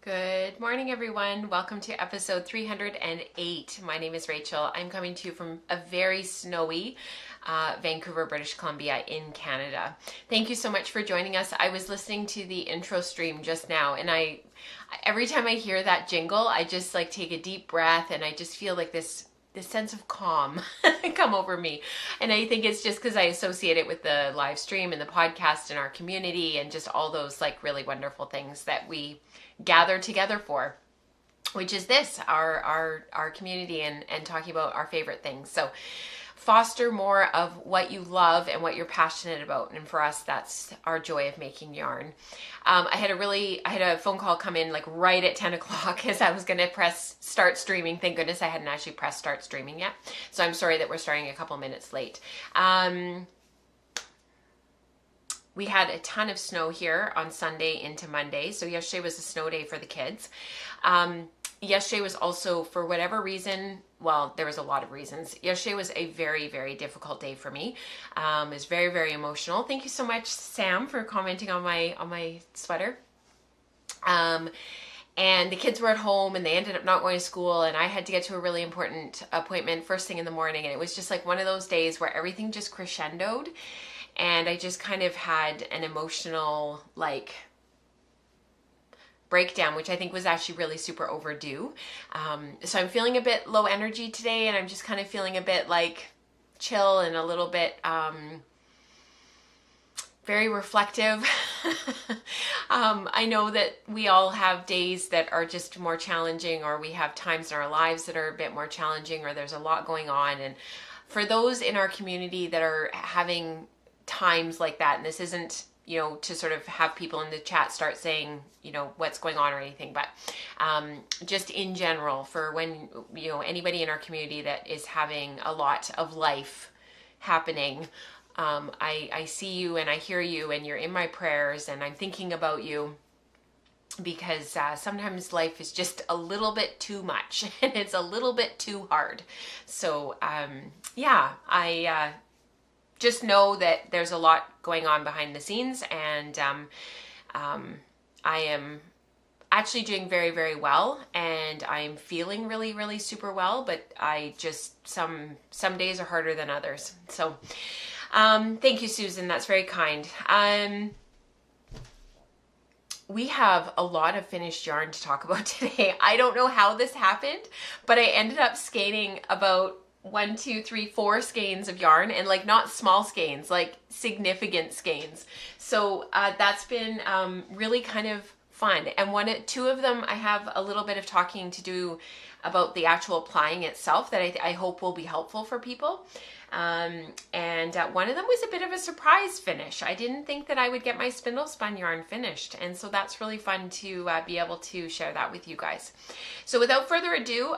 Good morning, everyone. Welcome to episode 308. My name is Rachel. I'm coming to you from a very snowy Vancouver, British Columbia in Canada. Thank you so much for joining us. I was listening to the intro stream just now, and every time I hear that jingle, I just like take a deep breath, and I just feel like this sense of calm come over me. And I think it's just because I associate it with the live stream and the podcast and our community and just all those like really wonderful things that we gather together for, which is this, our community and talking about our favorite things. So foster more of what you love and what you're passionate about. And for us, that's our joy of making yarn. I had a phone call come in like right at 10 o'clock as I was going to press start streaming. Thank goodness I hadn't actually pressed start streaming yet. So I'm sorry that we're starting a couple minutes late. We had a ton of snow here on Sunday into Monday. So yesterday was a snow day for the kids. Yesterday was also, for whatever reason, well, there was a lot of reasons. Yesterday was a very, very difficult day for me. It was very, very emotional. Thank you so much, Sam, for commenting on my sweater. And the kids were at home and they ended up not going to school, and I had to get to a really important appointment first thing in the morning. And it was just like one of those days where everything just crescendoed. And I just kind of had an emotional like breakdown, which I think was actually really super overdue. So I'm feeling a bit low energy today, and I'm just kind of feeling a bit like chill and a little bit very reflective. I know that we all have days that are just more challenging, or we have times in our lives that are a bit more challenging, or there's a lot going on. And for those in our community that are having times like that, and this isn't, to sort of have people in the chat start saying, what's going on or anything, but just in general, for when, anybody in our community that is having a lot of life happening, I see you and I hear you, and you're in my prayers, and I'm thinking about you, because sometimes life is just a little bit too much and it's a little bit too hard. So I just know that there's a lot going on behind the scenes, and I am actually doing very, very well, and I'm feeling really, really super well, but I just, some days are harder than others. So thank you, Susan. That's very kind. We have a lot of finished yarn to talk about today. I don't know how this happened, but I ended up skein about 4 skeins of yarn, and like not small skeins, like significant skeins. So that's been really kind of fun. And two of them, I have a little bit of talking to do about the actual plying itself that I hope will be helpful for people. And one of them was a bit of a surprise finish. I didn't think that I would get my spindle spun yarn finished, and so that's really fun to be able to share that with you guys. So without further ado,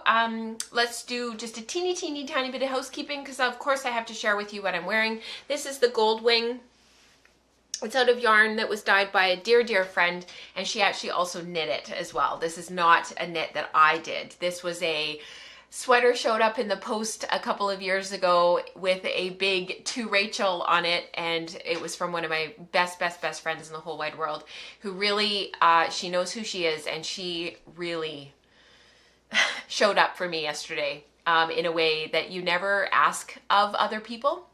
let's do just a teeny tiny bit of housekeeping, because of course I have to share with you what I'm wearing. This is the Goldwing. It's out of yarn that was dyed by a dear friend, and she actually also knit it as well. This is not a knit that I did. This was a sweater showed up in the post a couple of years ago with a big "To Rachel" on it, and it was from one of my best friends in the whole wide world, who really, she knows who she is, and she really showed up for me yesterday in a way that you never ask of other people.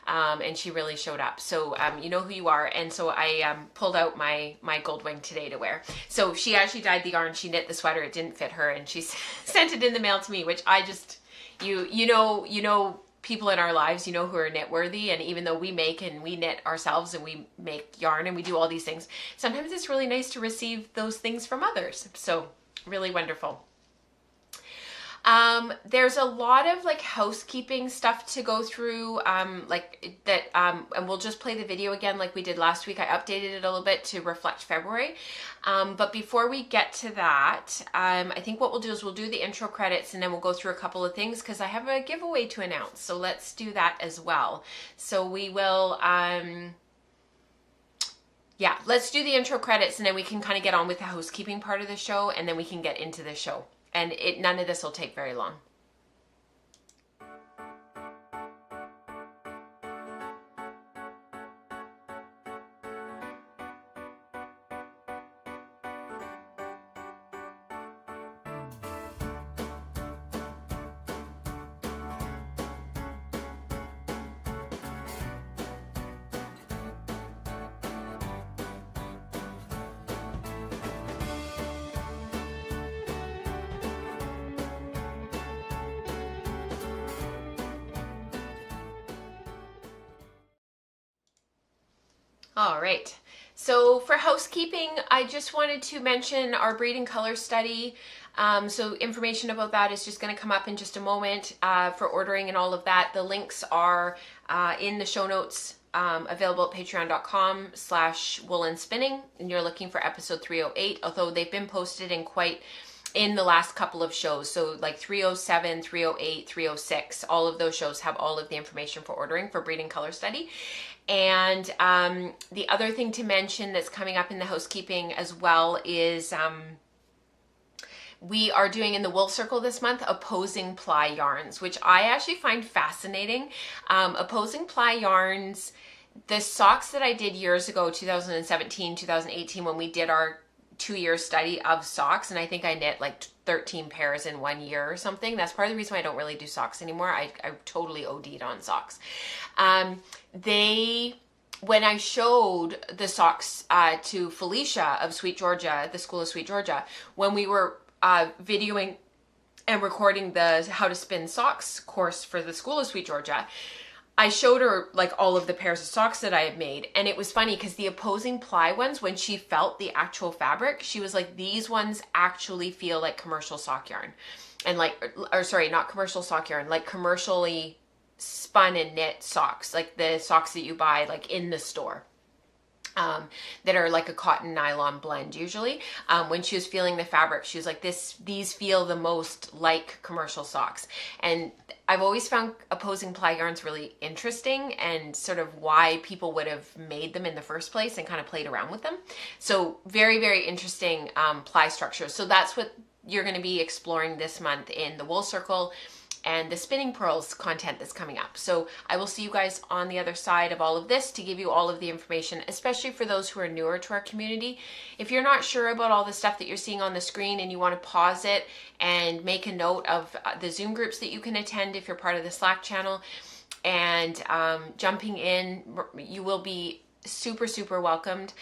And she really showed up. So you know who you are. And so I pulled out my Goldwing today to wear. So she actually dyed the yarn. She knit the sweater. It didn't fit her, and she sent it in the mail to me, which I just, you know people in our lives, who are knit worthy. And even though we make and we knit ourselves and we make yarn and we do all these things, sometimes it's really nice to receive those things from others. So really wonderful. There's a lot of like housekeeping stuff to go through, and we'll just play the video again like we did last week. I updated it a little bit to reflect February. But before we get to that, I think what we'll do is we'll do the intro credits, and then we'll go through a couple of things, because I have a giveaway to announce. So let's do that as well. So we will, let's do the intro credits, and then we can kind of get on with the housekeeping part of the show, and then we can get into the show. And none of this will take very long. All right. So for housekeeping, I just wanted to mention our braid and color study. So information about that is just going to come up in just a moment for ordering and all of that. The links are in the show notes, available at patreon.com/woolen spinning, and you're looking for episode 308, although they've been posted in the last couple of shows. So like 307, 308, 306, all of those shows have all of the information for ordering for braid and color study. And the other thing to mention that's coming up in the housekeeping as well is we are doing in the Wool Circle this month opposing ply yarns, which I actually find fascinating. Opposing ply yarns, the socks that I did years ago, 2017, 2018, when we did our 2-year study of socks, and I think I knit like 13 pairs in 1 year or something. That's part of the reason why I don't really do socks anymore. I totally OD'd on socks. When I showed the socks to Felicia of SweetGeorgia, the School of SweetGeorgia, when we were videoing and recording the How to Spin Socks course for the School of SweetGeorgia, I showed her like all of the pairs of socks that I had made. And it was funny because the opposing ply ones, when she felt the actual fabric, she was like, these ones actually feel like commercial sock yarn. And like, or sorry, not commercial sock yarn, like commercially spun and knit socks, like the socks that you buy like in the store. That are like a cotton nylon blend usually. When she was feeling the fabric, she was like, these feel the most like commercial socks. And I've always found opposing ply yarns really interesting, and sort of why people would have made them in the first place and kind of played around with them. So very, very interesting ply structures. So that's what you're going to be exploring this month in the Wool Circle and the Spinning Pearls content that's coming up. So I will see you guys on the other side of all of this to give you all of the information, especially for those who are newer to our community. If you're not sure about all the stuff that you're seeing on the screen and you want to pause it and make a note of the Zoom groups that you can attend if you're part of the Slack channel, and jumping in, you will be super, super welcomed.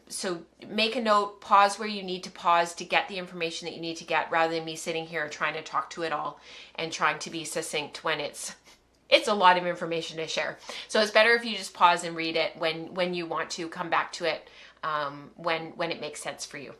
So make a note, pause where you need to pause to get the information that you need to get, rather than me sitting here trying to talk to it all and trying to be succinct when it's a lot of information to share. So it's better if you just pause and read it when you want to come back to it, when it makes sense for you.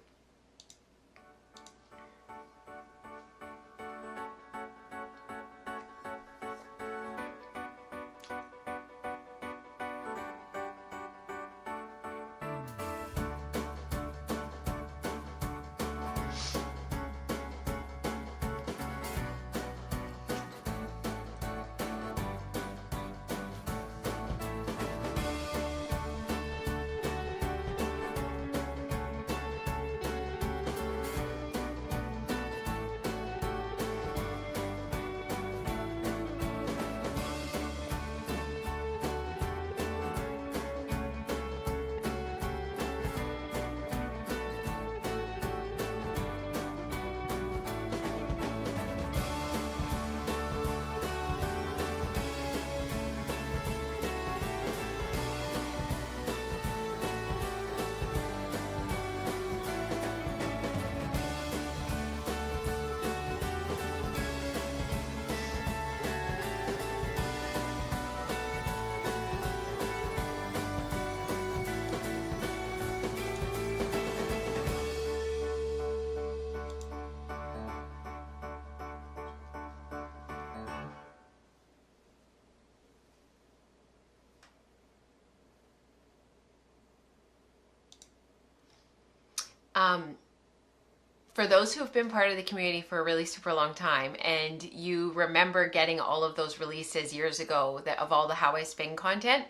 For those who have been part of the community for a really super long time, and you remember getting all of those releases years ago of all the How I Spin content,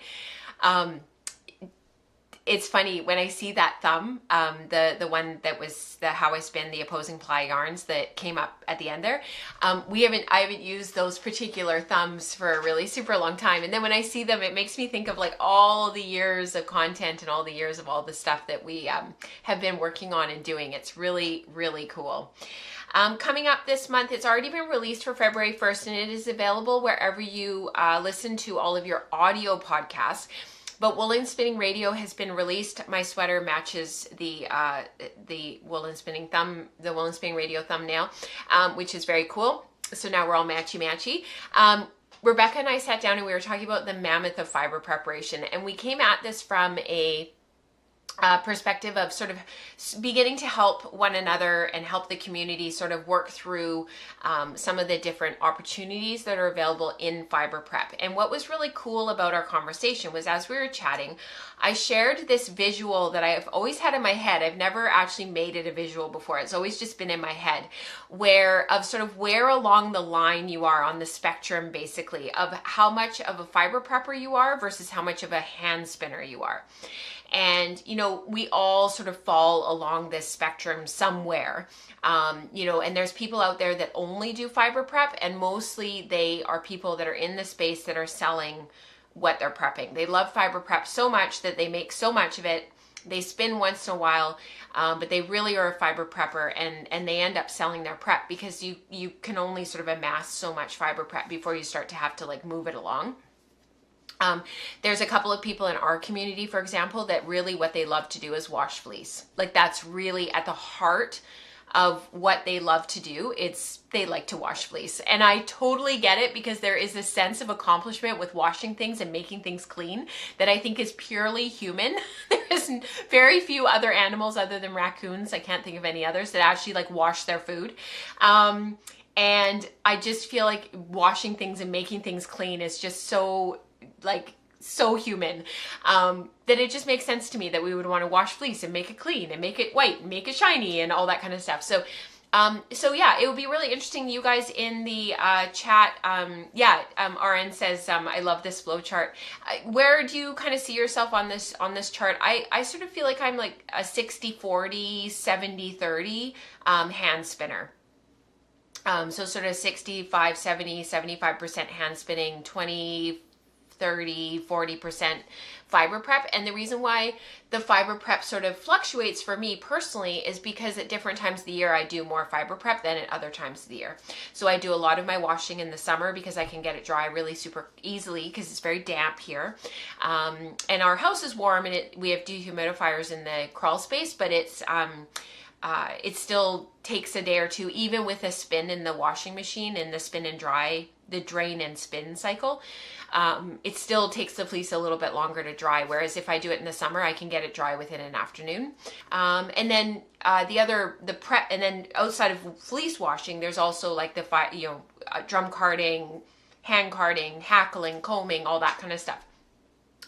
it's funny when I see that thumb, the one that was the How I Spin, the opposing ply yarns that came up at the end there. I haven't used those particular thumbs for a really super long time. And then when I see them, it makes me think of like all the years of content and all the years of all the stuff that we have been working on and doing. It's really, really cool. Coming up this month, it's already been released for February 1st, and it is available wherever you listen to all of your audio podcasts. But Woolen Spinning Radio has been released. My sweater matches the Woolen Spinning Woolen Spinning Radio thumbnail, which is very cool. So now we're all matchy-matchy. Rebecca and I sat down and we were talking about the mammoth of fiber preparation, and we came at this from a perspective of sort of beginning to help one another and help the community sort of work through some of the different opportunities that are available in fiber prep. And what was really cool about our conversation was, as we were chatting, I shared this visual that I've always had in my head. I've never actually made it a visual before. It's always just been in my head, where along the line you are on the spectrum, basically, of how much of a fiber prepper you are versus how much of a hand spinner you are. And, you know, we all sort of fall along this spectrum somewhere, you know, and there's people out there that only do fiber prep, and mostly they are people that are in the space that are selling what they're prepping. They love fiber prep so much that they make so much of it. They spin once in a while, but they really are a fiber prepper, and they end up selling their prep because you can only sort of amass so much fiber prep before you start to have to like move it along. There's a couple of people in our community, for example, that really what they love to do is wash fleece. Like, that's really at the heart of what they love to do. They like to wash fleece. And I totally get it, because there is a sense of accomplishment with washing things and making things clean that I think is purely human. There's very few other animals other than raccoons, I can't think of any others, that actually like wash their food. And I just feel like washing things and making things clean is just so human, that it just makes sense to me that we would want to wash fleece and make it clean and make it white and make it shiny and all that kind of stuff. So yeah, it would be really interesting. You guys in the chat, RN says, I love this flow chart. Where do you kind of see yourself on this chart? I sort of feel like I'm like a 60-40, 70-30 hand spinner. So sort of 65, 70, 75% hand spinning, 20, 30, 40% fiber prep. And the reason why the fiber prep sort of fluctuates for me personally is because at different times of the year I do more fiber prep than at other times of the year. So I do a lot of my washing in the summer because I can get it dry really super easily because it's very damp here. And our house is warm, and we have dehumidifiers in the crawl space, but it still takes a day or two, even with a spin in the washing machine, in the spin and dry, the drain and spin cycle. It still takes the fleece a little bit longer to dry, whereas if I do it in the summer, I can get it dry within an afternoon. And then the prep, and then outside of fleece washing, there's also like drum carding, hand carding, hackling, combing, all that kind of stuff.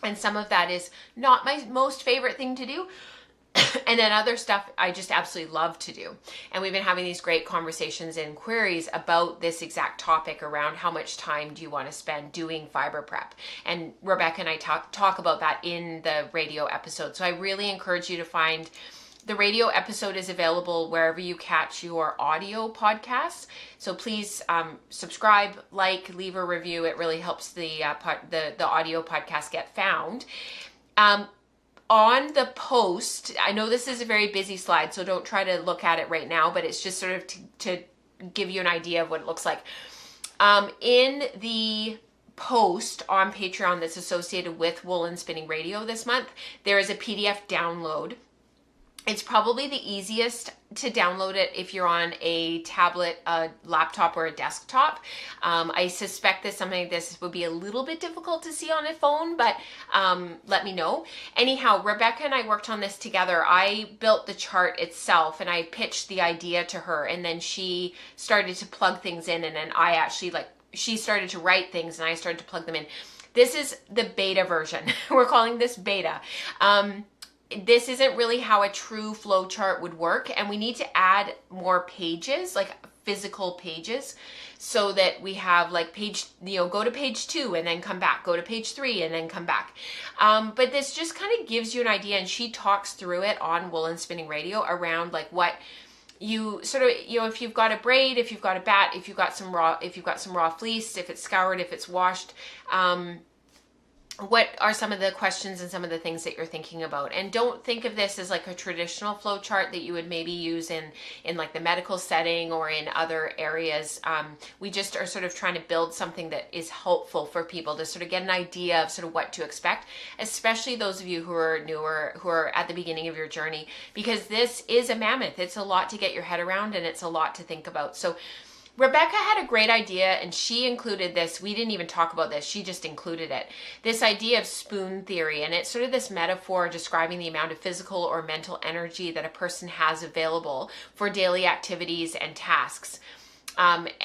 And some of that is not my most favorite thing to do. And then other stuff I just absolutely love to do. And we've been having these great conversations and queries about this exact topic around how much time do you want to spend doing fiber prep. And Rebecca and I talk about that in the radio episode. So I really encourage you to find the radio episode is available wherever you catch your audio podcasts. So please subscribe, leave a review. It really helps the audio podcast get found. On the post, I know this is a very busy slide, so don't try to look at it right now, but it's just sort of to give you an idea of what it looks like. In the post on Patreon that's associated with Woolen Spinning Radio this month, there is a PDF download. It's probably the easiest to download it if you're on a tablet, a laptop, or a desktop. I suspect that something like this would be a little bit difficult to see on a phone, but let me know. Anyhow, Rebecca and I worked on this together. I built the chart itself, and I pitched the idea to her, and then she started to plug things in, and then I actually, she started to write things, and I started to plug them in. This is the beta version. We're calling this beta. This isn't really how a true flow chart would work, and we need to add more pages, like physical pages, so that we have page, go to page 2 and then come back, go to page 3 and then come back. But this just kind of gives you an idea, and she talks through it on Woolen Spinning Radio around what you sort of, if you've got a braid, if you've got a bat, if you've got some raw fleece, if it's scoured, if it's washed, what are some of the questions and some of the things that you're thinking about? And don't think of this as a traditional flow chart that you would maybe use in the medical setting or in other areas. We just are sort of trying to build something that is helpful for people to sort of get an idea of sort of what to expect, especially those of you who are newer, who are at the beginning of your journey, because this is a mammoth. It's a lot to get your head around, and it's a lot to think about. So Rebecca had a great idea, and she included this. We didn't even talk about this. She just included it. This idea of spoon theory, and it's sort of this metaphor describing the amount of physical or mental energy that a person has available for daily activities and tasks. And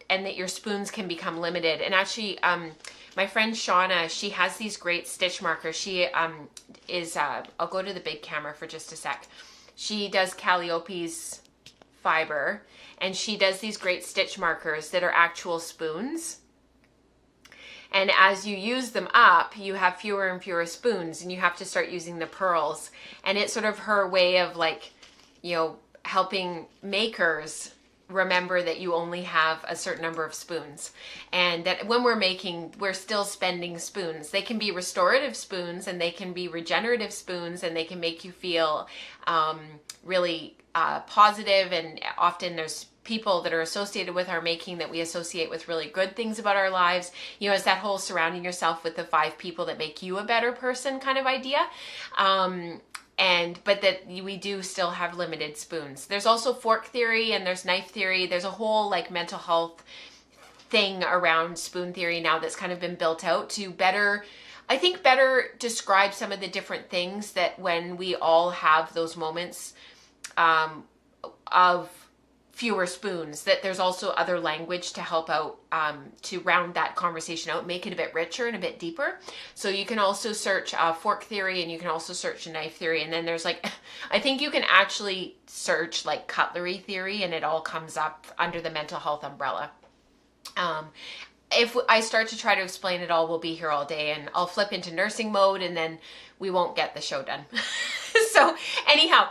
that your spoons can become limited. And actually, my friend Shauna, she has these great stitch markers. She I'll go to the big camera for just a sec. She does Calliope's fiber, and she does these great stitch markers that are actual spoons. And as you use them up, you have fewer and fewer spoons, and you have to start using the pearls. And it's sort of her way of, like, you know, helping makers remember that you only have a certain number of spoons, and that when we're making, we're still spending spoons. They can be restorative spoons, and they can be regenerative spoons, and they can make you feel really positive. And often there's people that are associated with our making that we associate with really good things about our lives. You know, it's that whole surrounding yourself with the 5 people that make you a better person kind of idea. But that we do still have limited spoons. There's also fork theory, and there's knife theory. There's a whole, like, mental health thing around spoon theory now that's kind of been built out to better describe some of the different things that when we all have those moments of fewer spoons, that there's also other language to help out, to round that conversation out, make it a bit richer and a bit deeper. So you can also search fork theory, and you can also search knife theory. And then there's, like, I think you can actually search, like, cutlery theory, and it all comes up under the mental health umbrella. If I start to try to explain it all, we'll be here all day, and I'll flip into nursing mode, and then we won't get the show done. So anyhow,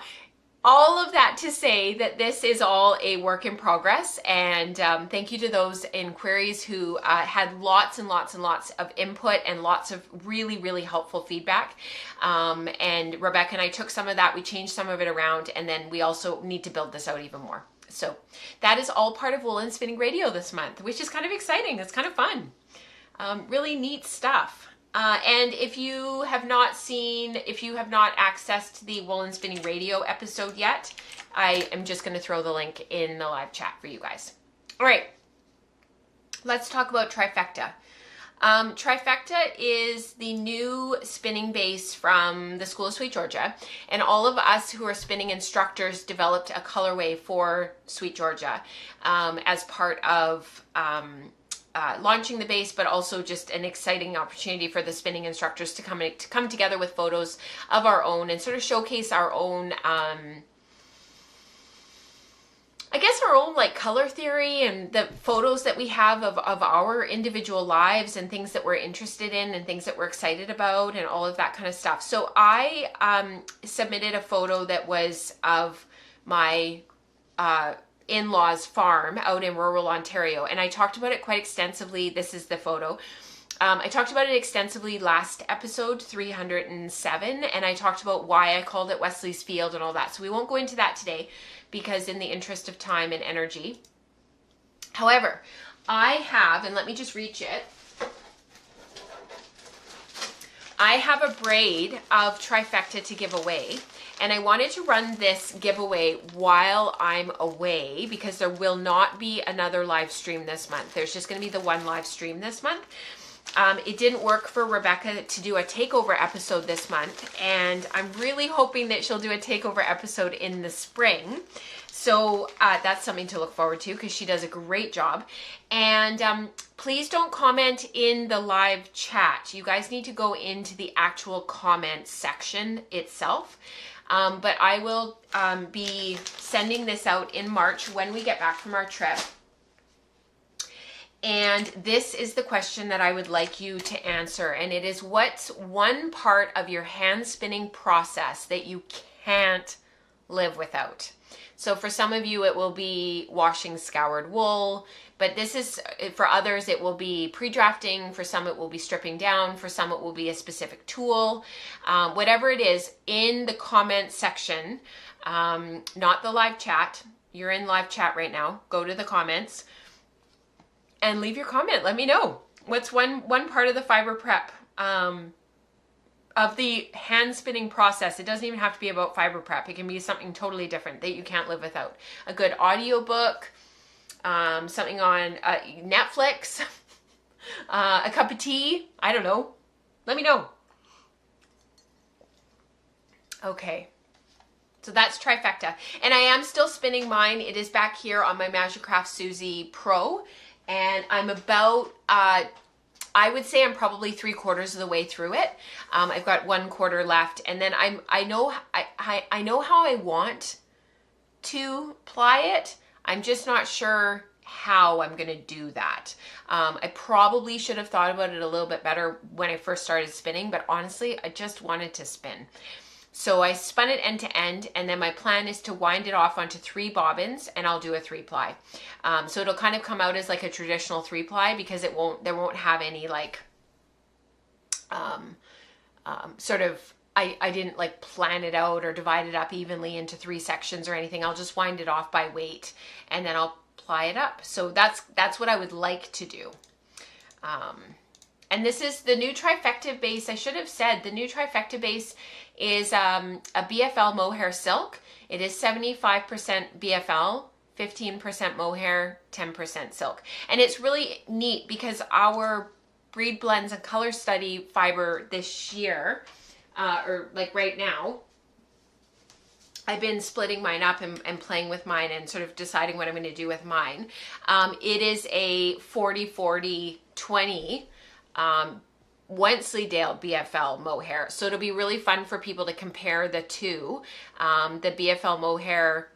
all of that to say that this is all a work in progress, and thank you to those inquiries who had lots and lots and lots of input and lots of really, really helpful feedback. And Rebecca and I took some of that, we changed some of it around, and then we also need to build this out even more. So that is all part of Woolen Spinning Radio this month, which is kind of exciting. It's kind of fun. Really neat stuff. And if you have not accessed the Woolen Spinning Radio episode yet, I am just going to throw the link in the live chat for you guys. All right, let's talk about Trifecta. Trifecta is the new spinning base from the School of SweetGeorgia, and all of us who are spinning instructors developed a colorway for SweetGeorgia as part of launching the base, but also just an exciting opportunity for the spinning instructors to come together with photos of our own and sort of showcase our own, I guess our own, like, color theory and the photos that we have of our individual lives and things that we're interested in and things that we're excited about and all of that kind of stuff. So I submitted a photo that was of my in-laws farm out in rural Ontario, and I talked about it quite extensively. This is the photo. I talked about it extensively last episode 307, and I talked about why I called it Wesley's Field and all that. So we won't go into that today because in the interest of time and energy. However, I have, and let me just reach it, I have a braid of Trifecta to give away. And I wanted to run this giveaway while I'm away because there will not be another live stream this month. There's just going to be the one live stream this month. It didn't work for Rebecca to do a takeover episode this month, and I'm really hoping that she'll do a takeover episode in the spring. So that's something to look forward to because she does a great job. And please don't comment in the live chat. You guys need to go into the actual comment section itself. But I will be sending this out in March when we get back from our trip. And this is the question that I would like you to answer. And it is, what's one part of your hand spinning process that you can't live without? So for some of you, it will be washing scoured wool. But this is, for others, it will be pre-drafting. For some, it will be stripping down. For some, it will be a specific tool. Whatever it is, in the comment section, not the live chat. You're in live chat right now. Go to the comments and leave your comment. Let me know. What's one part of the fiber prep, of the hand spinning process? It doesn't even have to be about fiber prep. It can be something totally different that you can't live without. A good audiobook, something on Netflix, a cup of tea. I don't know. Let me know. Okay. So that's Trifecta. And I am still spinning mine. It is back here on my Magicraft Susie Pro. And I'm about, I would say I'm probably 3/4 of the way through it. I've got 1/4 left. And then I know how I want to ply it. I'm just not sure how I'm going to do that. I probably should have thought about it a little bit better when I first started spinning, but honestly, I just wanted to spin. So I spun it end to end, and then my plan is to wind it off onto 3 bobbins, and I'll do a 3-ply. So it'll kind of come out as like a traditional 3-ply because there won't have any like sort of, I didn't like plan it out or divide it up evenly into 3 sections or anything. I'll just wind it off by weight, and then I'll ply it up. So that's what I would like to do. And this is the new Trifecta base. I should have said the new Trifecta base is a BFL mohair silk. It is 75% BFL, 15% mohair, 10% silk. And it's really neat because our Breed Blends and Color Study fiber this year, or like right now, I've been splitting mine up and playing with mine and sort of deciding what I'm going to do with mine. It is a 40-40-20 Wensleydale BFL mohair. So it'll be really fun for people to compare the two, the BFL mohair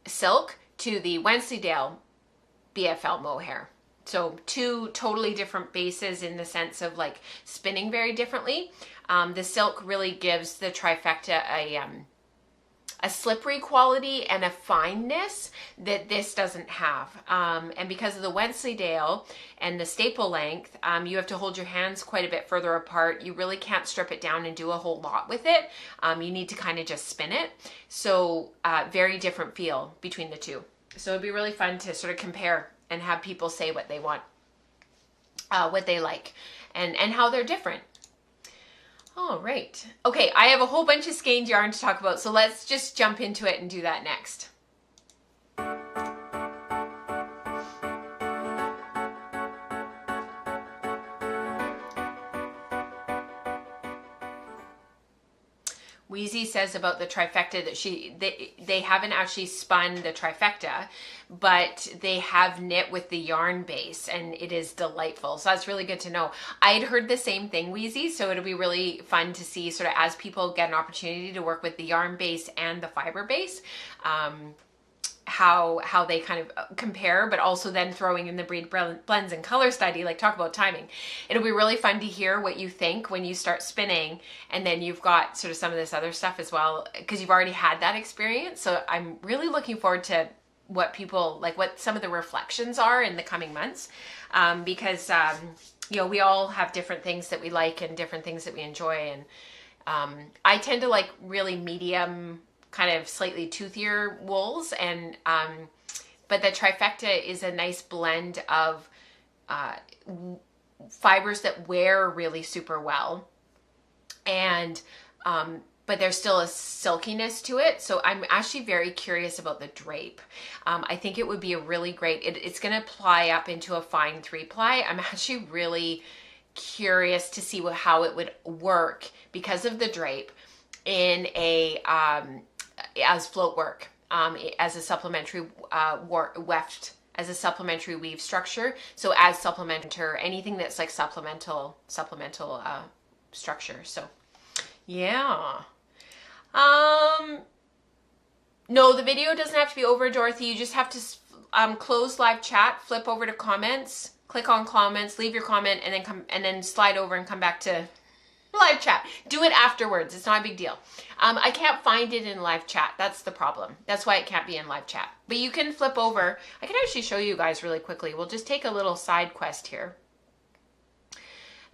silk to the Wensleydale BFL mohair. So 2 totally different bases in the sense of like spinning very differently. The silk really gives the Trifecta a slippery quality and a fineness that this doesn't have. And because of the Wensleydale and the staple length, you have to hold your hands quite a bit further apart. You really can't strip it down and do a whole lot with it. You need to kind of just spin it. So very different feel between the two. So it'd be really fun to sort of compare and have people say what they want, what they like, and how they're different. All right. Okay, I have a whole bunch of Skeined yarn to talk about, so let's just jump into it and do that next. Wheezy says about the Trifecta that they haven't actually spun the Trifecta, but they have knit with the yarn base, and it is delightful. So that's really good to know. I had heard the same thing, Wheezy, so it'll be really fun to see sort of as people get an opportunity to work with the yarn base and the fiber base, how they kind of compare, but also then throwing in the Breed Blends and Color Study, like talk about timing. It'll be really fun to hear what you think when you start spinning, and then you've got sort of some of this other stuff as well, because you've already had that experience. So I'm really looking forward to what people, like what some of the reflections are in the coming months, because you know, we all have different things that we like and different things that we enjoy, and I tend to like really medium, kind of slightly toothier wools, and but the Trifecta is a nice blend of fibers that wear really super well, and but there's still a silkiness to it. So I'm actually very curious about the drape. I think it would be a really great, it's going to ply up into a fine 3-ply. I'm actually really curious to see how it would work because of the drape in a as float work, as a supplementary weft, as a supplementary weave structure. So as supplemental, anything that's like supplemental structure. So yeah. No, the video doesn't have to be over, Dorothy. You just have to close live chat, flip over to comments, click on comments, leave your comment, and then slide over and come back to live chat. Do it afterwards. It's not a big deal. I can't find it in live chat. That's the problem. That's why it can't be in live chat. But you can flip over. I can actually show you guys really quickly. We'll just take a little side quest here.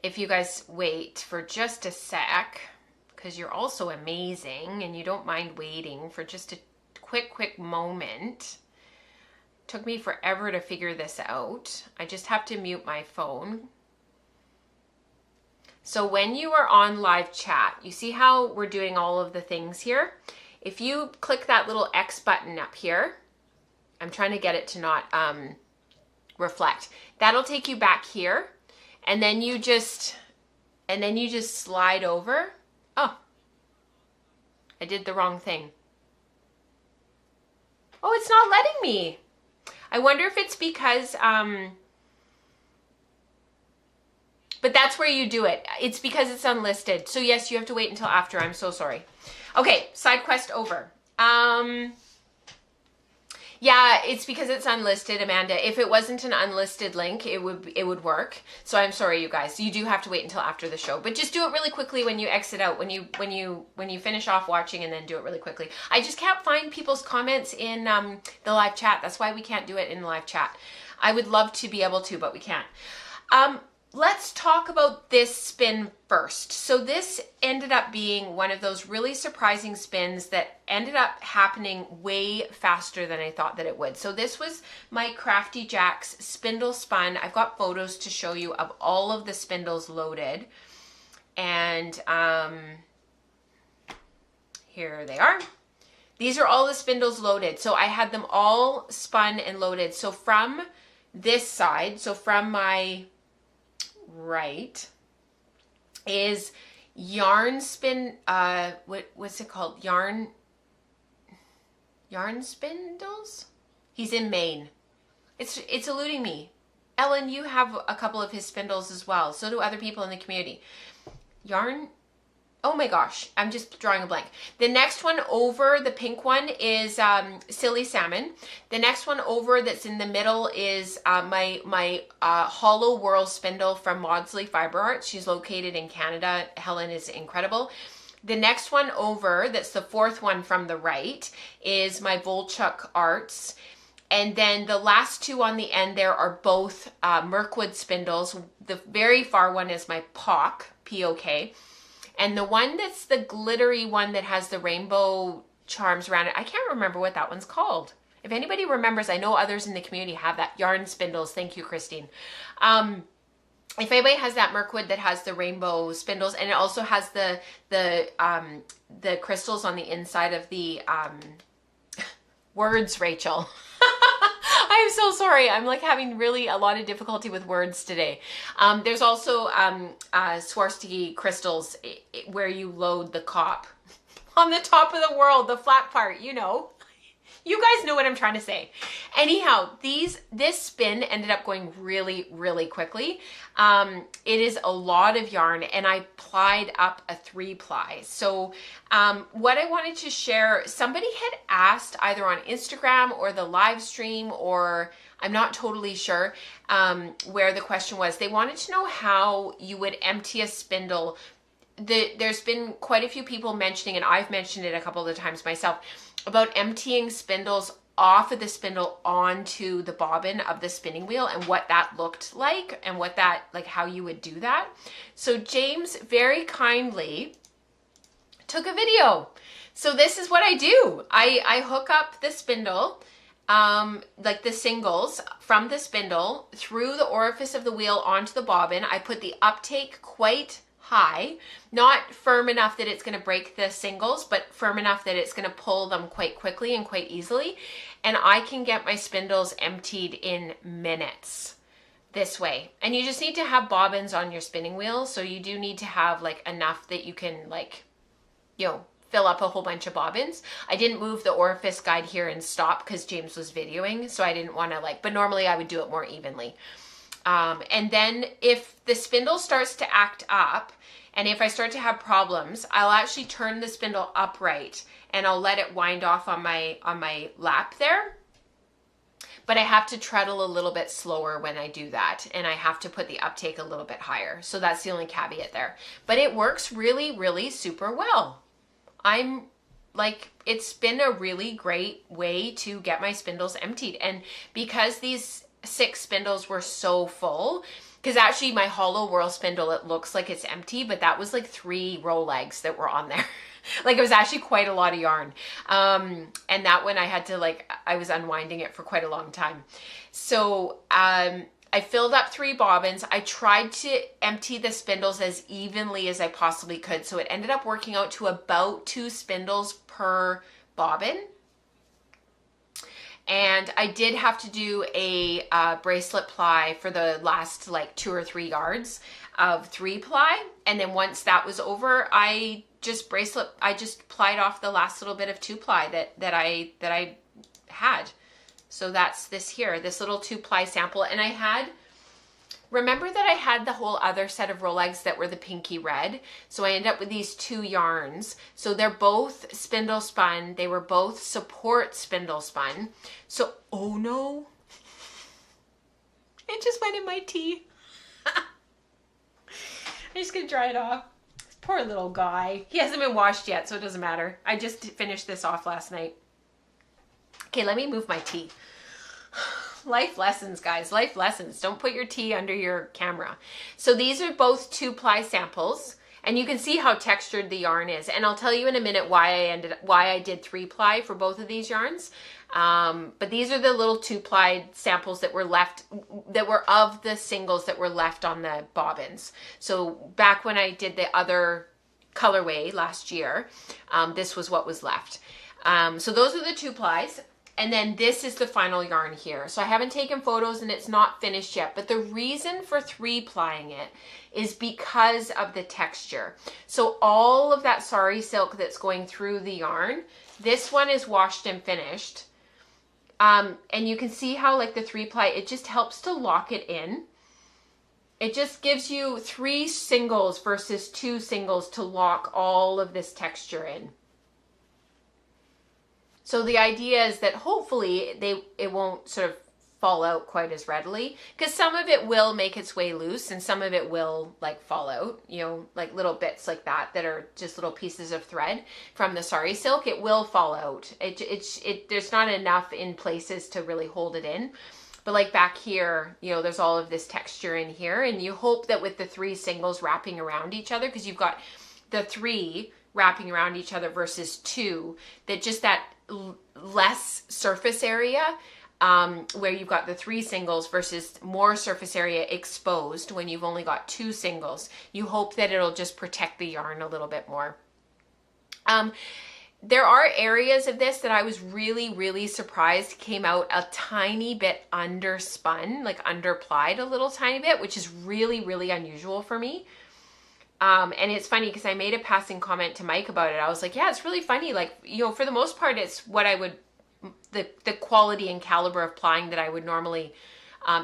If you guys wait for just a sec, because you're also amazing and you don't mind waiting for just a quick moment. Took me forever to figure this out. I just have to mute my phone. So when you are on live chat, you see how we're doing all of the things here? If you click that little X button up here, I'm trying to get it to not reflect. That'll take you back here, and then you just slide over. Oh, I did the wrong thing. Oh, it's not letting me. I wonder if it's because, but that's where you do it. It's because it's unlisted. So yes, you have to wait until after. I'm so sorry. Okay, side quest over. Yeah, it's because it's unlisted, Amanda. If it wasn't an unlisted link, it would work. So I'm sorry, you guys. You do have to wait until after the show, but just do it really quickly when you exit out, when you finish off watching, and then do it really quickly. I just can't find people's comments in the live chat. That's why we can't do it in the live chat. I would love to be able to, but we can't. Let's talk about this spin first. So this ended up being one of those really surprising spins that ended up happening way faster than I thought that it would. So this was my Crafty Jack's spindle spun. I've got photos to show you of all of the spindles loaded. And here they are. These are all the spindles loaded. So I had them all spun and loaded. So from this side, so from my right is yarn spin, what's it called? Yarn Spindles? He's in Maine. It's eluding me. Ellen, you have a couple of his spindles as well. So do other people in the community. Yarn, oh my gosh, I'm just drawing a blank. The next one over, the pink one, is Silly Salmon. The next one over that's in the middle is my Hollow Whirl Spindle from Maudsley Fiber Arts. She's located in Canada. Helen is incredible. The next one over, that's the fourth one from the right, is my Volchuk Arts. And then the last two on the end there are both Mirkwood spindles. The very far one is my POK, P-O-K. And the one that's the glittery one that has the rainbow charms around it, I can't remember what that one's called. If anybody remembers, I know others in the community have that. Yarn Spindles. Thank you, Christine. If anybody has that Mirkwood that has the rainbow spindles, and it also has the crystals on the inside of the words, Rachel. I'm so sorry. I'm like having really a lot of difficulty with words today. There's also Swarovski crystals where you load the cop on the top of the world, the flat part, you know. You guys know what I'm trying to say. Anyhow, this spin ended up going really, really quickly. It is a lot of yarn, and I plied up a 3-ply. So what I wanted to share, somebody had asked either on Instagram or the live stream, or I'm not totally sure where the question was. They wanted to know how you would empty a spindle. There's been quite a few people mentioning, and I've mentioned it a couple of times myself, about emptying spindles off of the spindle onto the bobbin of the spinning wheel, and what that looked like, and what that, like, how you would do that. So James very kindly took a video. So this is what I do. I hook up the spindle, like the singles from the spindle through the orifice of the wheel onto the bobbin. I put the uptake quite high, not firm enough that it's going to break the singles, but firm enough that it's going to pull them quite quickly and quite easily. And I can get my spindles emptied in minutes this way. And you just need to have bobbins on your spinning wheel. So you do need to have like enough that you can, like, you know, fill up a whole bunch of bobbins. I didn't move the orifice guide here and stop because James was videoing. So I didn't want to, like, but normally I would do it more evenly. And then if the spindle starts to act up, and if I start to have problems, I'll actually turn the spindle upright and I'll let it wind off on my lap there. But I have to treadle a little bit slower when I do that, and I have to put the uptake a little bit higher. So that's the only caveat there. But it works really, really super well. I'm like, it's been a really great way to get my spindles emptied. And because these 6 spindles were so full, because actually my Hollow Whirl spindle, it looks like it's empty, but that was like 3 Rolags that were on there. Like, it was actually quite a lot of yarn. And that one I had to, like, I was unwinding it for quite a long time. So I filled up 3 bobbins. I tried to empty the spindles as evenly as I possibly could. So it ended up working out to about 2 spindles per bobbin. And I did have to do a bracelet ply for the last like 2 or 3 yards of 3 ply. And then once that was over, I just plied off the last little bit of 2 ply that I had. So that's this here, this little 2 ply sample. And remember that I had the whole other set of Rolags that were the pinky red. So I ended up with these 2 yarns. So they're both spindle spun. They were both support spindle spun. So, oh no, it just went in my tea. I'm just gonna dry it off. Poor little guy. He hasn't been washed yet, so it doesn't matter. I just finished this off last night. Okay, let me move my tea. Life lessons, guys, life lessons. Don't put your tea under your camera. So these are both 2 ply samples, and you can see how textured the yarn is. And I'll tell you in a minute why I did 3 ply for both of these yarns. But these are the little 2 ply samples that were left, that were of the singles that were left on the bobbins. So back when I did the other colorway last year, this was what was left. So those are the 2 plies. And then this is the final yarn here. So I haven't taken photos and it's not finished yet, but the reason for 3 plying it is because of the texture. So all of that sari silk that's going through the yarn, this one is washed and finished. And you can see how like the 3 ply, it just helps to lock it in. It just gives you 3 singles versus 2 singles to lock all of this texture in. So the idea is that hopefully it won't sort of fall out quite as readily, because some of it will make its way loose and some of it will like fall out, you know, like little bits like that are just little pieces of thread from the sari silk. It will fall out. There's not enough in places to really hold it in. But like back here, you know, there's all of this texture in here, and you hope that with the 3 singles wrapping around each other, because you've got the 3 wrapping around each other versus 2, that just that less surface area, where you've got the 3 singles versus more surface area exposed when you've only got 2 singles. You hope that it'll just protect the yarn a little bit more. There are areas of this that I was really, really surprised came out a tiny bit underspun, like underplied a little tiny bit, which is really, really unusual for me. And it's funny because I made a passing comment to Mike about it. I was like, yeah, it's really funny. Like, you know, for the most part, it's what I would, the quality and caliber of plying that I would normally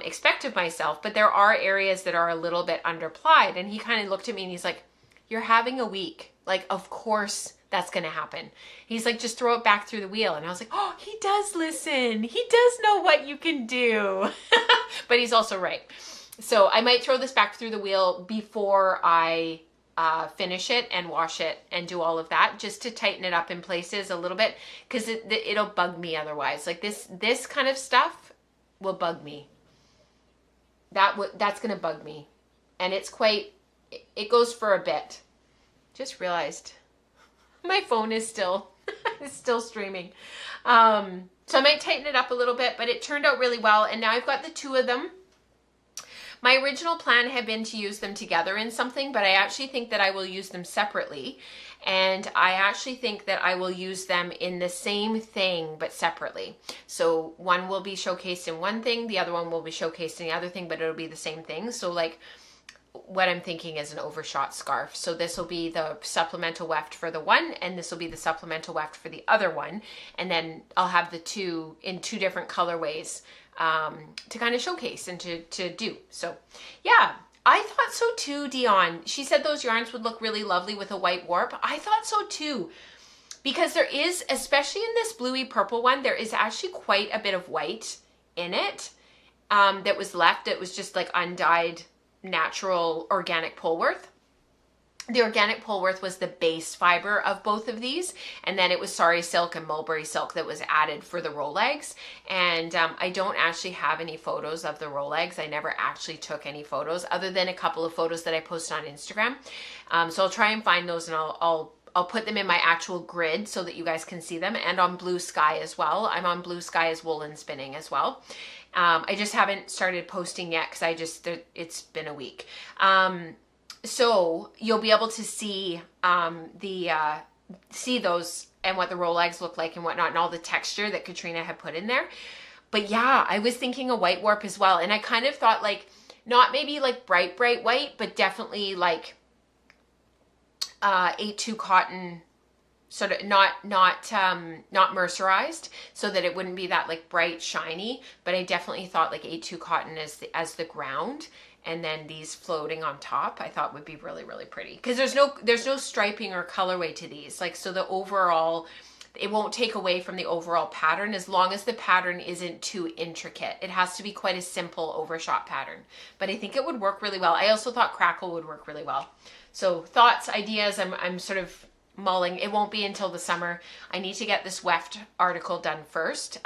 expect of myself. But there are areas that are a little bit underplied. And he kind of looked at me and he's like, you're having a week. Like, of course that's going to happen. He's like, just throw it back through the wheel. And I was like, oh, he does listen. He does know what you can do. But he's also right. So I might throw this back through the wheel before I finish it and wash it and do all of that, just to tighten it up in places a little bit, because it'll bug me otherwise. Like this kind of stuff will bug me. That's going to bug me. And it's it goes for a bit. Just realized my phone is still, it's still streaming. So I might tighten it up a little bit, but it turned out really well. And now I've got the 2 of them. My original plan had been to use them together in something, but I actually think that I will use them separately. And I actually think that I will use them in the same thing, but separately. So one will be showcased in one thing, the other one will be showcased in the other thing, but it'll be the same thing. So like what I'm thinking is an overshot scarf. So this will be the supplemental weft for the one, and this will be the supplemental weft for the other one. And then I'll have the 2 in 2 different colorways to kind of showcase and to do. So yeah, I thought so too, Dion. She said those yarns would look really lovely with a white warp. I thought so too, because there is, especially in this bluey purple one, there is actually quite a bit of white in it that was left. It was just like undyed natural organic Polworth. The organic Polworth was the base fiber of both of these, and then it was sari silk and mulberry silk that was added for the Rolags. And I don't actually have any photos of the Rolags. I never actually took any photos other than a couple of photos that I posted on Instagram. So I'll try and find those, and I'll put them in my actual grid so that you guys can see them, and on Blue Sky as well. I'm on Blue Sky as woolen spinning as well. I just haven't started posting yet because it's been a week. So you'll be able to see see those and what the Rolags look like and whatnot, and all the texture that Katrina had put in there. But yeah, I was thinking a white warp as well. And I kind of thought like, not maybe like bright white, but definitely like 8-2 cotton, sort of not mercerized, so that it wouldn't be that like bright shiny. But I definitely thought like 8-2 cotton as the ground, and then these floating on top, I thought would be really, really pretty. Because there's no striping or colorway to these. Like, so the overall, it won't take away from the overall pattern as long as the pattern isn't too intricate. It has to be quite a simple overshot pattern. But I think it would work really well. I also thought crackle would work really well. So thoughts, ideas, I'm sort of mulling. It won't be until the summer. I need to get this weft article done first,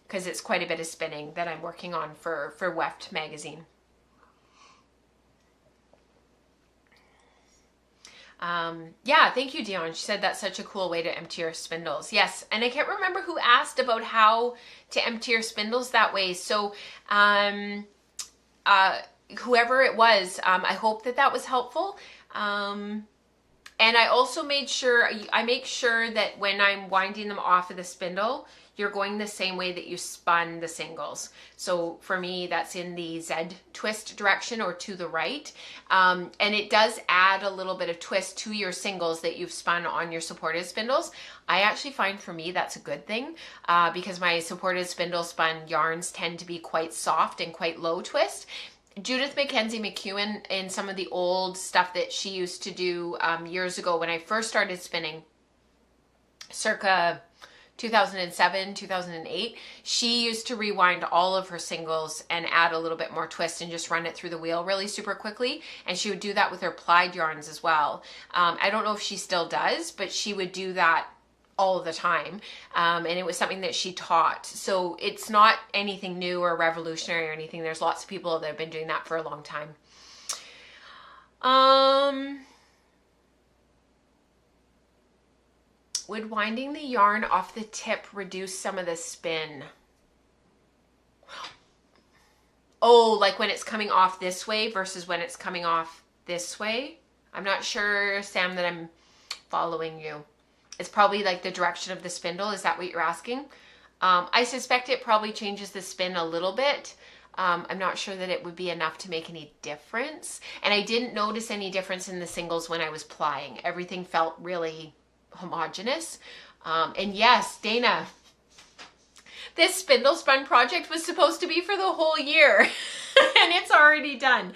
because it's quite a bit of spinning that I'm working on for Weft magazine. Yeah, thank you, Dion. She said that's such a cool way to empty your spindles. Yes, and I can't remember who asked about how to empty your spindles that way. So whoever it was, I hope that was helpful. And I also make sure that when I'm winding them off of the spindle, you're going the same way that you spun the singles. So for me, that's in the Z twist direction, or to the right. And it does add a little bit of twist to your singles that you've spun on your supported spindles. I actually find for me that's a good thing, because my supported spindle spun yarns tend to be quite soft and quite low twist. Judith Mackenzie McEwen, in some of the old stuff that she used to do years ago when I first started spinning, circa 2007, 2008, she used to rewind all of her singles and add a little bit more twist and just run it through the wheel really super quickly. And she would do that with her plied yarns as well. I don't know if she still does, but she would do that all the time. And it was something that she taught. So it's not anything new or revolutionary or anything. There's lots of people that have been doing that for a long time. Would winding the yarn off the tip reduce some of the spin? Oh, like when it's coming off this way versus when it's coming off this way? I'm not sure, Sam, that I'm following you. It's probably like the direction of the spindle. Is that what you're asking? I suspect it probably changes the spin a little bit. I'm not sure that it would be enough to make any difference. And I didn't notice any difference in the singles when I was plying. Everything felt really homogeneous. And yes, Dana, this spindle spun project was supposed to be for the whole year and it's already done.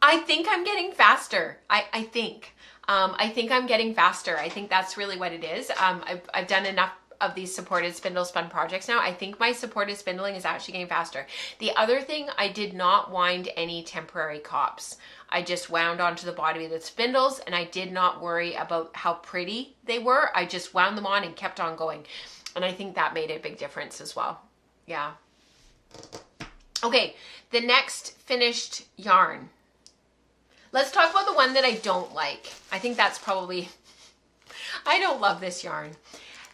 I think I'm getting faster. I think I'm getting faster. I think that's really what it is. I've done enough of these supported spindle spun projects now. I think my supported spindling is actually getting faster. The other thing, I did not wind any temporary cops. I just wound onto the body of the spindles, and I did not worry about how pretty they were. I just wound them on and kept on going. And I think that made a big difference as well. Yeah. Okay, the next finished yarn. Let's talk about the one that I don't like. I think that's probably, I don't love this yarn.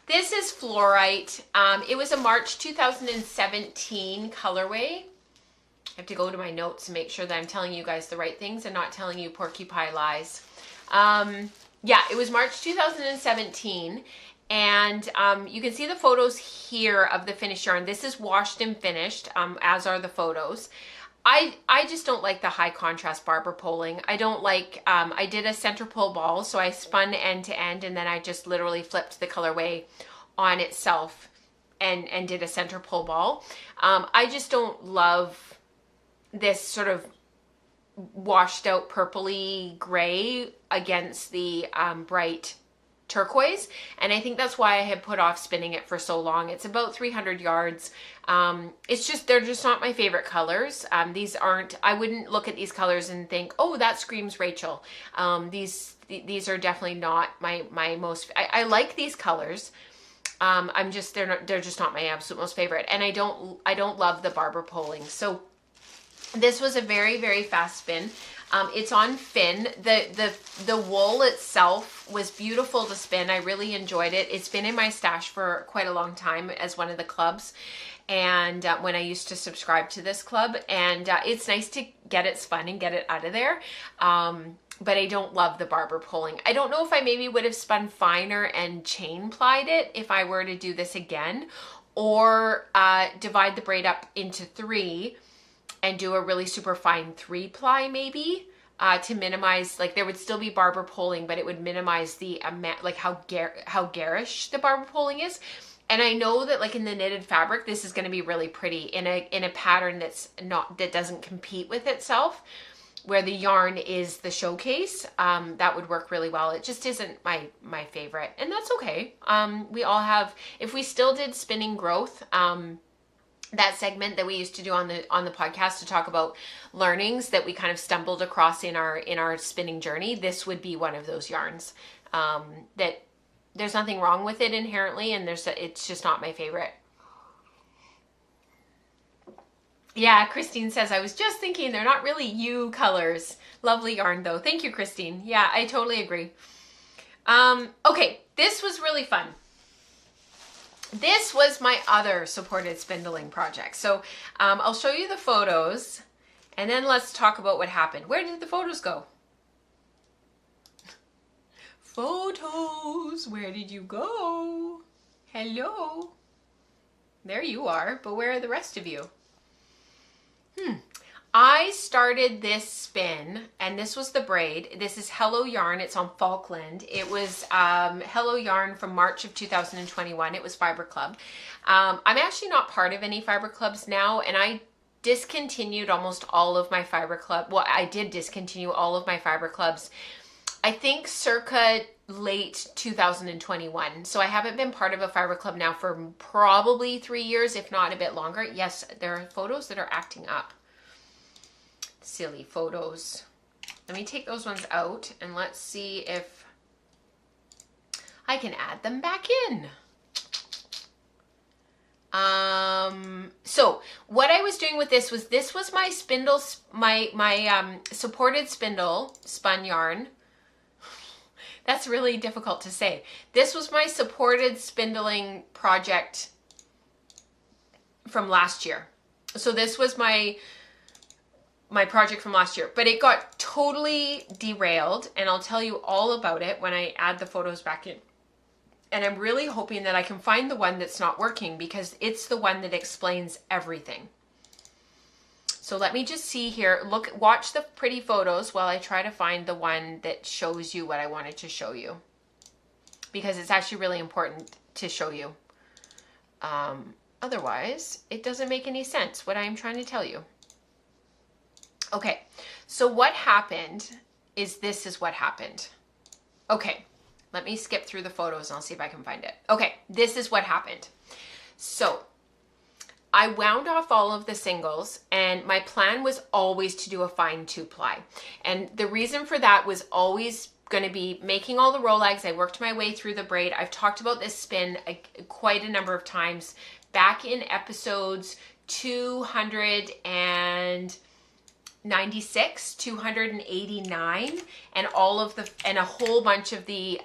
This is Flourite. It was a March 2017 colorway. I have to go to my notes and make sure that I'm telling you guys the right things and not telling you porky pie lies. Yeah, it was March 2017. And you can see the photos here of the finished yarn. This is washed and finished, as are the photos. I just don't like the high contrast barber poling. I don't like, I did a center pull ball, so I spun end to end, and then I just literally flipped the colorway on itself and did a center pull ball. I just don't love this sort of washed out purpley gray against the bright turquoise, and I think that's why I had put off spinning it for so long. It's about 300 yards. It's just, they're just not my favorite colors. These aren't, I wouldn't look at these colors and think, oh, that screams Rachel. These are definitely not my most, I like these colors. They're just not my absolute most favorite, and I don't love the barber poling. So this was a very, very fast spin. It's on fin. The wool itself was beautiful to spin. I really enjoyed it. It's been in my stash for quite a long time as one of the clubs, and when I used to subscribe to this club, and it's nice to get it spun and get it out of there. but I don't love the barber pulling. I don't know if I maybe would have spun finer and chain plied it if I were to do this again, or divide the braid up into 3 and do a really super fine 3-ply maybe, to minimize, like there would still be barber pulling, but it would minimize the amount, like how garish the barber pulling is. And I know that like in the knitted fabric, this is going to be really pretty in a pattern that doesn't compete with itself, where the yarn is the showcase. That would work really well. It just isn't my favorite, and that's okay. We all have, if we still did spinning growth, that segment that we used to do on the podcast to talk about learnings that we kind of stumbled across in our spinning journey, this would be one of those yarns that there's nothing wrong with it inherently, and it's just not my favorite. Yeah, Christine says, I was just thinking they're not really you colors. Lovely yarn though. Thank you, Christine. Yeah, I totally agree. Okay, this was really fun. This was my other supported spindling project. So I'll show you the photos and then let's talk about what happened. Where did the photos go? Photos, where did you go? Hello. There you are, but where are the rest of you? I started this spin, and this was the braid. This is Hello Yarn. It's on Falkland. It was Hello Yarn from March of 2021. It was Fiber Club. I'm actually not part of any Fiber Clubs now, and I discontinued almost all of my Fiber Club. Well, I did discontinue all of my Fiber Clubs, I think circa late 2021. So I haven't been part of a Fiber Club now for probably 3 years, if not a bit longer. Yes, there are photos that are acting up. Silly photos. Let me take those ones out and let's see if I can add them back in. So what I was doing with this was my spindles, my supported spindle spun yarn. That's really difficult to say. This was my supported spindling project from last year. So this was my project from last year, but it got totally derailed, and I'll tell you all about it when I add the photos back in. And I'm really hoping that I can find the one that's not working, because it's the one that explains everything. So let me just see here. Watch the pretty photos while I try to find the one that shows you what I wanted to show you, because it's actually really important to show you. Otherwise, it doesn't make any sense what I'm trying to tell you. Okay, so what happened is this is what happened. Okay, let me skip through the photos and I'll see if I can find it. Okay, this is what happened. So I wound off all of the singles, and my plan was always to do a fine 2-ply. And the reason for that was always going to be making all the Rolags. I worked my way through the braid. I've talked about this spin quite a number of times back in episodes 296, 289, and a whole bunch of the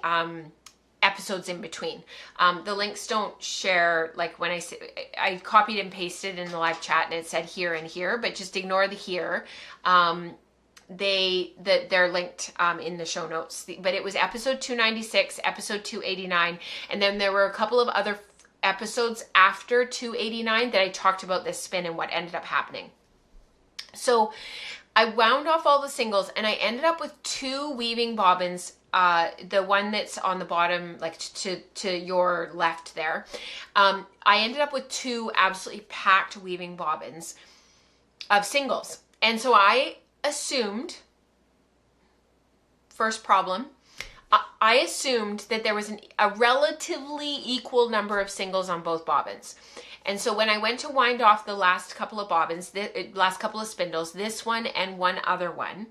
episodes in between. The links don't share, like when I copied and pasted in the live chat and it said here and here, but just ignore the here. They're linked in the show notes. But it was episode 296, episode 289, and then there were a couple of other episodes after 289 that I talked about this spin and what ended up happening. So I wound off all the singles, and I ended up with 2 weaving bobbins, the one that's on the bottom, like to your left there. I ended up with 2 absolutely packed weaving bobbins of singles. And so I assumed, first problem, I assumed that there was a relatively equal number of singles on both bobbins. And so when I went to wind off the last couple of bobbins, last couple of spindles, this one and one other one,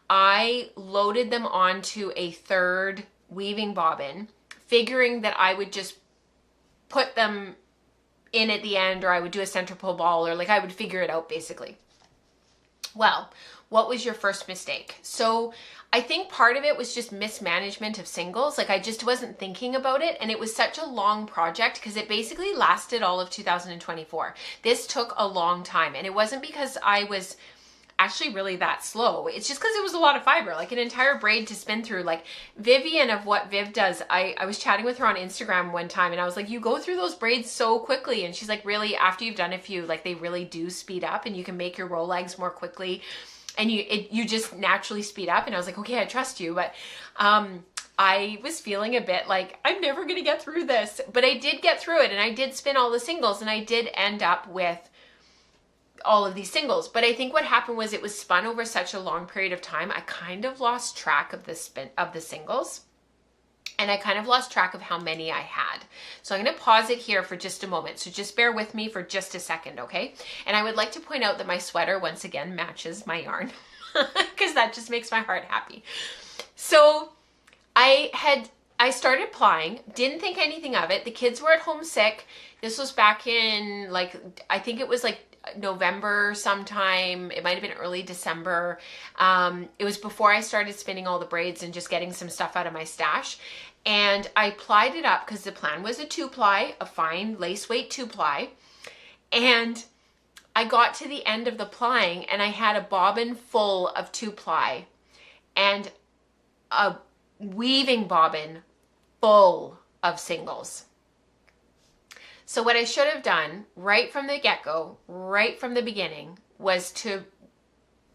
I loaded them onto a 3rd weaving bobbin, figuring that I would just put them in at the end, or I would do a center pull ball, or like I would figure it out basically. Well, what was your first mistake? So I think part of it was just mismanagement of singles. Like I just wasn't thinking about it, and it was such a long project because it basically lasted all of 2024. This took a long time, and it wasn't because I was actually really that slow. It's just because it was a lot of fiber, like an entire braid to spin through. Like Vivian of What Viv Does, I was chatting with her on Instagram one time and I was like, you go through those braids so quickly. And she's like, really, after you've done a few, like they really do speed up and you can make your Rolags more quickly and you just naturally speed up. And I was like, okay, I trust you. But I was feeling a bit like I'm never going to get through this, but I did get through it and I did spin all the singles and I did end up with all of these singles. But I think what happened was it was spun over such a long period of time. I kind of lost track of the spin of the singles and I kind of lost track of how many I had. So I'm going to pause it here for just a moment. So just bear with me for just a second. Okay. And I would like to point out that my sweater once again matches my yarn because that just makes my heart happy. So I started plying, didn't think anything of it. The kids were at home sick. This was back in like, I think it was like November sometime. It might've been early December. It was before I started spinning all the braids and just getting some stuff out of my stash. And I plied it up because the plan was a 2-ply, a fine lace weight 2-ply. And I got to the end of the plying and I had a bobbin full of 2-ply and a weaving bobbin full of singles. So what I should have done right from the get-go, right from the beginning, was to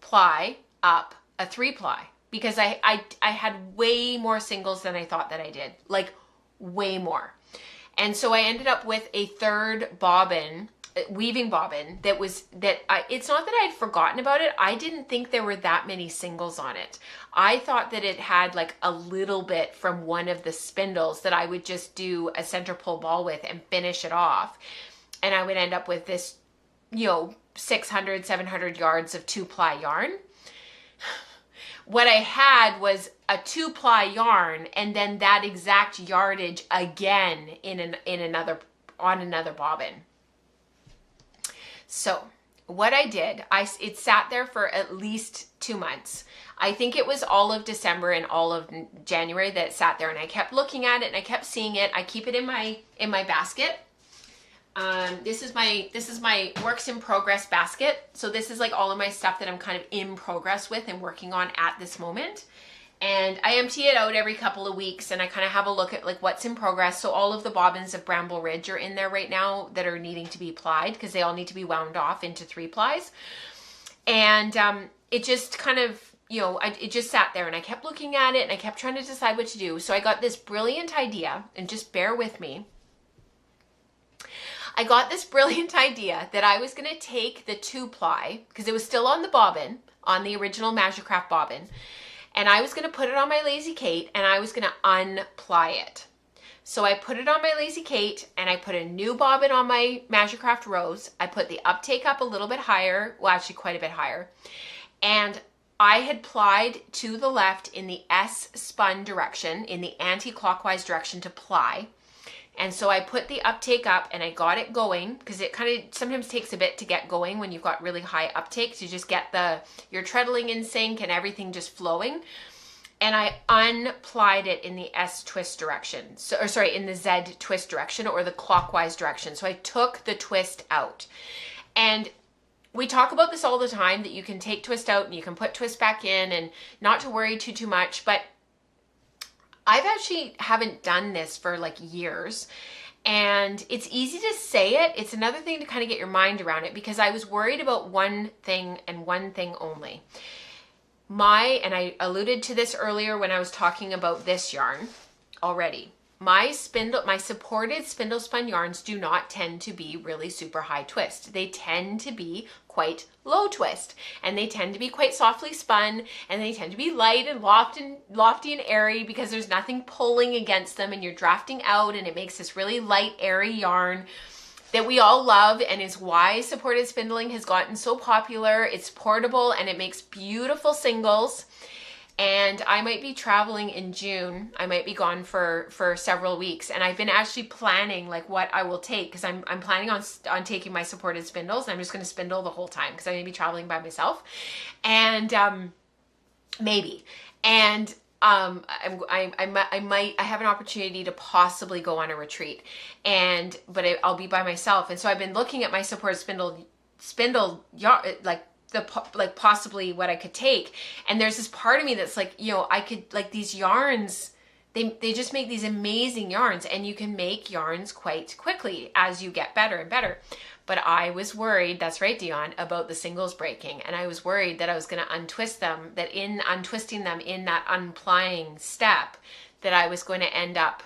ply up a 3-ply because I had way more singles than I thought that I did, like way more. And so I ended up with a 3rd bobbin, weaving bobbin it's not that I had forgotten about it. I didn't think there were that many singles on it. I thought that it had like a little bit from one of the spindles that I would just do a center pull ball with and finish it off. And I would end up with this, 600, 700 yards of 2-ply yarn. What I had was a 2-ply yarn and then that exact yardage again on another bobbin. So what I did, it sat there for at least 2 months. I think it was all of December and all of January that it sat there and I kept looking at it and I kept seeing it. I keep it in my basket. This is my works in progress basket. So this is like all of my stuff that I'm kind of in progress with and working on at this moment. And I empty it out every couple of weeks and I kind of have a look at like what's in progress. So all of the bobbins of Bramble Ridge are in there right now that are needing to be plied because they all need to be wound off into 3-plies. And it just kind of, it just sat there and I kept looking at it and I kept trying to decide what to do. So I got this brilliant idea, and just bear with me. I got this brilliant idea that I was going to take the 2-ply because it was still on the bobbin, on the original Magicraft bobbin. And I was going to put it on my Lazy Kate and I was going to unply it. So I put it on my Lazy Kate and I put a new bobbin on my Magicraft Rose. I put the uptake up a little bit higher, well actually quite a bit higher. And I had plied to the left in the S spun direction, in the anti-clockwise direction to ply. And so I put the uptake up and I got it going because it kind of sometimes takes a bit to get going when you've got really high uptake to just get your treadling in sync and everything just flowing. And I unplied it in the S twist direction. In the Z twist direction or the clockwise direction. So I took the twist out. And we talk about this all the time that you can take twist out and you can put twist back in and not to worry too much, but I've actually haven't done this for like years and it's easy to say it. It's another thing to kind of get your mind around it because I was worried about one thing and one thing only. And I alluded to this earlier when I was talking about this yarn already. My supported spindle spun yarns do not tend to be really super high twist. They tend to be quite low twist and they tend to be quite softly spun and they tend to be light and lofty and airy because there's nothing pulling against them and you're drafting out and it makes this really light, airy yarn that we all love and is why supported spindling has gotten so popular. It's portable and it makes beautiful singles. And I might be traveling in June. I might be gone for several weeks. And I've been actually planning like what I will take because I'm planning on taking my supported spindles. And I'm just going to spindle the whole time because I'm going to be traveling by myself. And maybe. And I have an opportunity to possibly go on a retreat. But I'll be by myself. And so I've been looking at my supported spindle like possibly what I could take. And there's this part of me that's like, you know, I could, like, these yarns, they just make these amazing yarns, and you can make yarns quite quickly as you get better and better. But I was worried, that's right, Dion, about the singles breaking. And I was worried that I was going to untwist them, that in untwisting them in that unplying step, that I was going to end up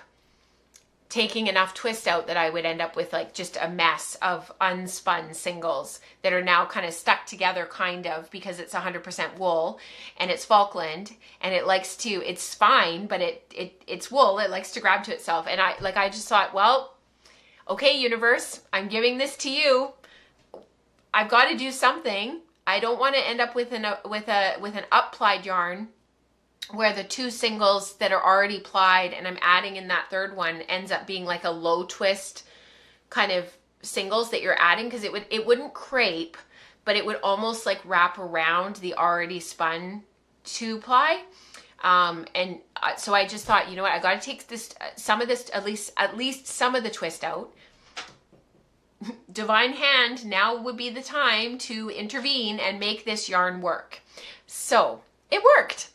taking enough twist out that I would end up with like just a mess of unspun singles that are now kind of stuck together, kind of, because it's 100% wool and it's Falkland, and it likes to, it's fine, but it's wool, it likes to grab to itself. And I just thought, well, okay, universe, I'm giving this to you. I've got to do something. I don't want to end up with an up-plied yarn where the two singles that are already plied and I'm adding in that third one ends up being like a low twist kind of singles that you're adding, because it wouldn't crepe, but it would almost like wrap around the already spun 2-ply. So I just thought, you know what, I got to take this, some of this, at least some of the twist out. Divine hand, now would be the time to intervene and make this yarn work. So it worked.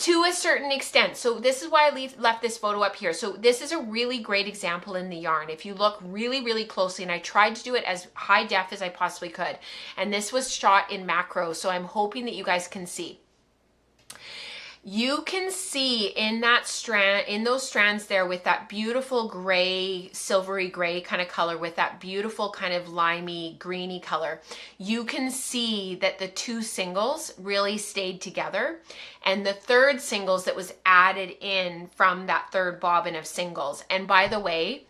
To a certain extent. So this is why I left this photo up here. So this is a really great example in the yarn. If you look really, really closely, and I tried to do it as high def as I possibly could. And this was shot in macro, so I'm hoping that you guys can see. You can see in that strand, in those strands there, with that beautiful gray, silvery gray kind of color, with that beautiful kind of limey, greeny color, you can see that the two singles really stayed together. And the third singles that was added in from that third bobbin of singles. And by the way,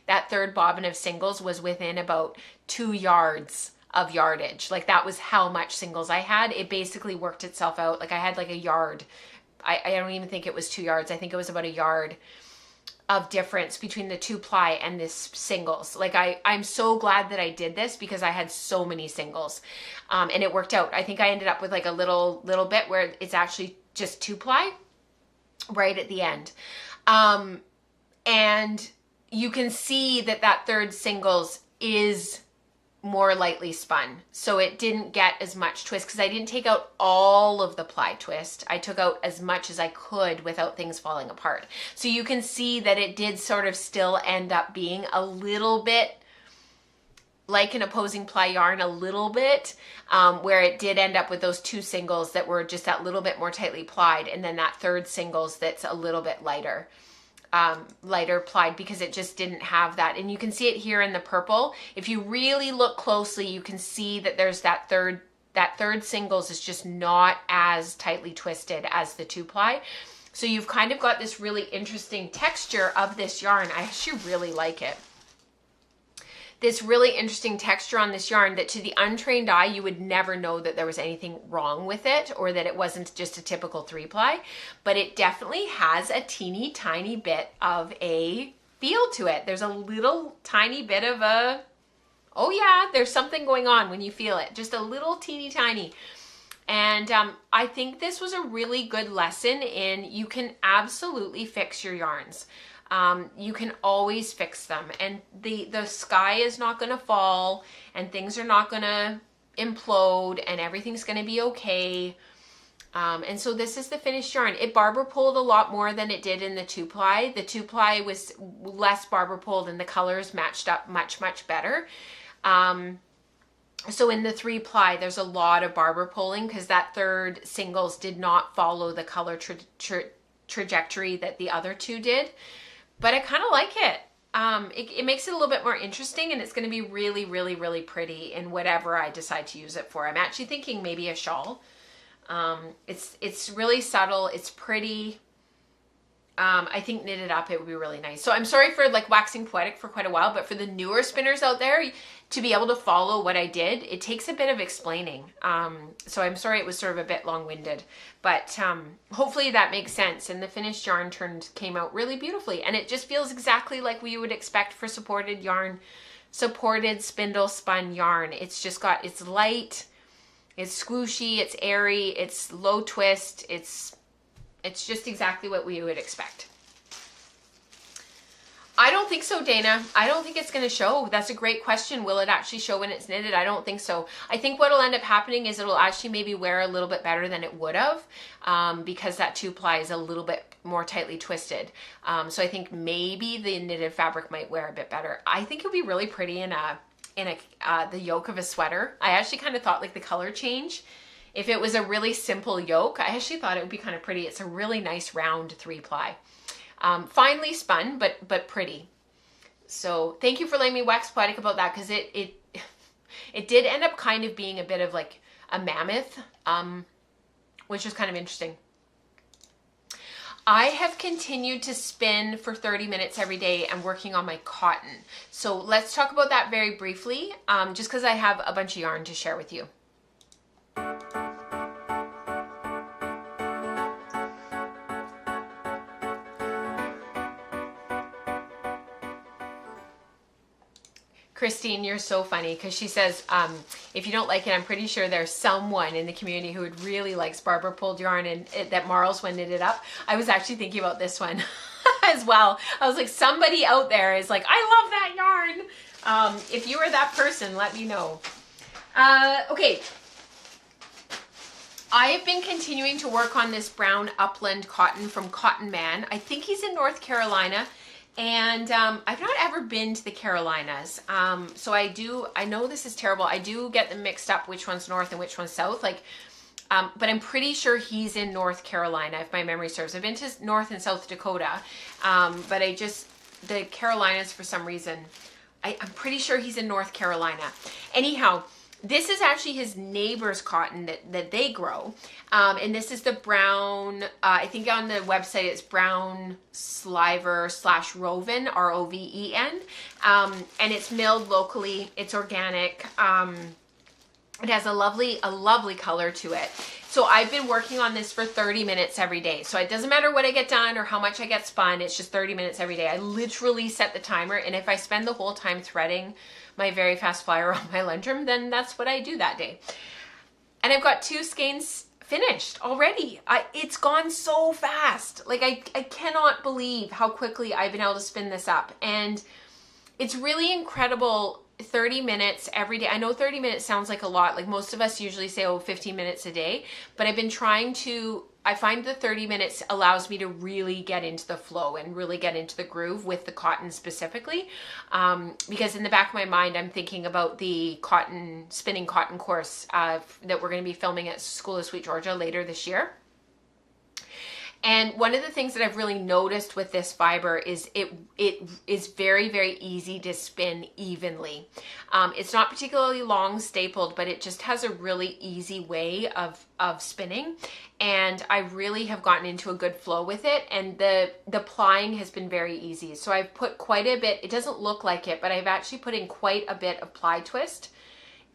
that third bobbin of singles was within about 2 yards of yardage. Like, that was how much singles I had. It basically worked itself out. Like, I had like a yard. I don't even think it was 2 yards. I think it was about a yard of difference between the 2-ply and this singles. Like, I'm so glad that I did this, because I had so many singles, and it worked out. I think I ended up with like a little bit where it's actually just 2-ply right at the end. And you can see that that third singles is more lightly spun, so it didn't get as much twist, because I didn't take out all of the ply twist. I took out as much as I could without things falling apart. So you can see that it did sort of still end up being a little bit like an opposing ply yarn, a little bit, where it did end up with those two singles that were just that little bit more tightly plied, and then that third singles that's a little bit lighter plied, because it just didn't have that. And you can see it here in the purple. If you really look closely, you can see that there's that third singles is just not as tightly twisted as the 2-ply. So you've kind of got this really interesting texture of this yarn. I actually really like it. This really interesting texture on this yarn that to the untrained eye, you would never know that there was anything wrong with it, or that it wasn't just a typical 3-ply, but it definitely has a teeny tiny bit of a feel to it. There's a little tiny bit of a, oh yeah, there's something going on when you feel it, just a little teeny tiny. And I think this was a really good lesson in, you can absolutely fix your yarns. You can always fix them, and the sky is not going to fall, and things are not going to implode, and everything's going to be okay. And so this is the finished yarn. It barber pulled a lot more than it did in the 2-ply. The 2-ply was less barber pulled, and the colors matched up much, much better. So in the 3-ply, there's a lot of barber pulling, because that third singles did not follow the color trajectory that the other two did. But I kind of like it. It makes it a little bit more interesting, and it's going to be really, really, really pretty in whatever I decide to use it for. I'm actually thinking maybe a shawl. It's really subtle. It's pretty. I think knitted up, it would be really nice. So I'm sorry for like waxing poetic for quite a while, but for the newer spinners out there, to be able to follow what I did, it takes a bit of explaining. So I'm sorry it was sort of a bit long-winded, but hopefully that makes sense. And the finished yarn came out really beautifully, and it just feels exactly like we would expect for supported yarn, supported spindle spun yarn. It's just got, it's light, it's squishy, it's airy, it's low twist, it's just exactly what we would expect. I don't think so, Dana. I don't think it's going to show. That's a great question. Will it actually show when it's knitted? I don't think so. I think what'll end up happening is it'll actually maybe wear a little bit better than it would have, because that 2-ply is a little bit more tightly twisted. So I think maybe the knitted fabric might wear a bit better. I think it would be really pretty in the yoke of a sweater. I actually kind of thought like the color change. If it was a really simple yoke, I actually thought it would be kind of pretty. It's a really nice round 3-ply. Finely spun, but pretty. So thank you for letting me wax poetic about that, because it did end up kind of being a bit of like a mammoth, which is kind of interesting. I have continued to spin for 30 minutes every day and working on my cotton. So let's talk about that very briefly, just because I have a bunch of yarn to share with you. Christine, you're so funny, because she says, if you don't like it, I'm pretty sure there's someone in the community who would really likes Barbara pulled yarn and that marls when knitted up. I was actually thinking about this one as well. I was like, somebody out there is like, I love that yarn. If you are that person, let me know. Okay. I have been continuing to work on this brown Upland cotton from Cotton Man. I think he's in North Carolina. And I've not ever been to the Carolinas, so I know this is terrible. I do get them mixed up, which one's north and which one's south, like, but I'm pretty sure he's in North Carolina, if my memory serves. I've been to North and South Dakota, but the Carolinas, for some reason, I'm pretty sure he's in North Carolina. Anyhow, this is actually his neighbor's cotton that they grow. And this is the brown, I think on the website it's brown sliver / roven, R-O-V-E-N. And it's milled locally, it's organic. It has a lovely color to it. So I've been working on this for 30 minutes every day. So it doesn't matter what I get done or how much I get spun, it's just 30 minutes every day. I literally set the timer, and if I spend the whole time threading my very fast flyer on my lunchroom, then that's what I do that day. And I've got 2 skeins finished already. It's gone so fast. Like I cannot believe how quickly I've been able to spin this up. And it's really incredible. 30 minutes every day. I know 30 minutes sounds like a lot. Like most of us usually say, oh, 15 minutes a day, but I've been trying to, I find the 30 minutes allows me to really get into the flow and really get into the groove with the cotton specifically. Because in the back of my mind, I'm thinking about the spinning cotton course that we're going to be filming at School of SweetGeorgia later this year. And one of the things that I've really noticed with this fiber is it is very, very easy to spin evenly. It's not particularly long stapled, but it just has a really easy way of spinning. And I really have gotten into a good flow with it. And the plying has been very easy. So I've put quite a bit, it doesn't look like it, but I've actually put in quite a bit of ply twist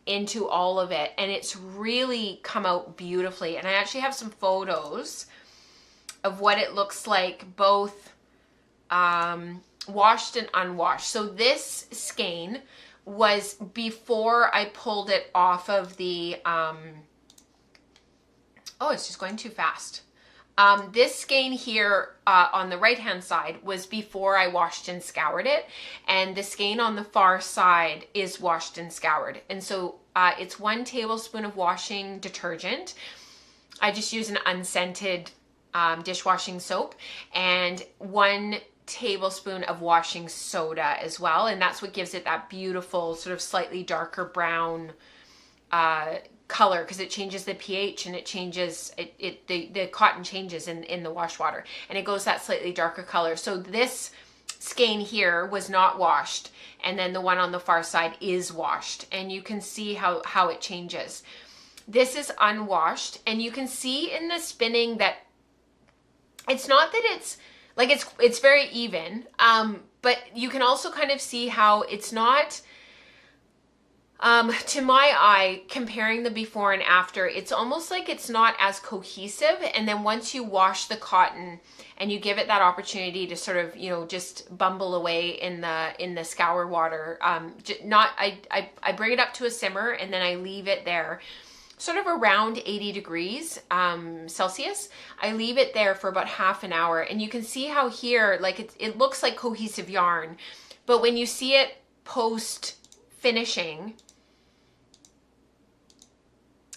into all of it. And it's really come out beautifully. And I actually have some photos of what it looks like, both washed and unwashed. So this skein was before I pulled it off of the, oh, it's just going too fast. This skein here on the right hand side was before I washed and scoured it, and the skein on the far side is washed and scoured. And so it's 1 tablespoon of washing detergent. I just use an unscented dishwashing soap, and 1 tablespoon of washing soda as well, and that's what gives it that beautiful sort of slightly darker brown color, because it changes the pH and it changes the cotton changes in the wash water, and it goes that slightly darker color. So this skein here was not washed, and then the one on the far side is washed, and you can see how it changes. This is unwashed, and you can see in the spinning that it's not that it's like it's very even, but you can also kind of see how it's not, to my eye, comparing the before and after, it's almost like it's not as cohesive. And then once you wash the cotton and you give it that opportunity to sort of, you know, just bumble away in the scour water, I bring it up to a simmer and then I leave it there sort of around 80 degrees Celsius. I leave it there for about half an hour, and you can see how here, like it looks like cohesive yarn, but when you see it post finishing,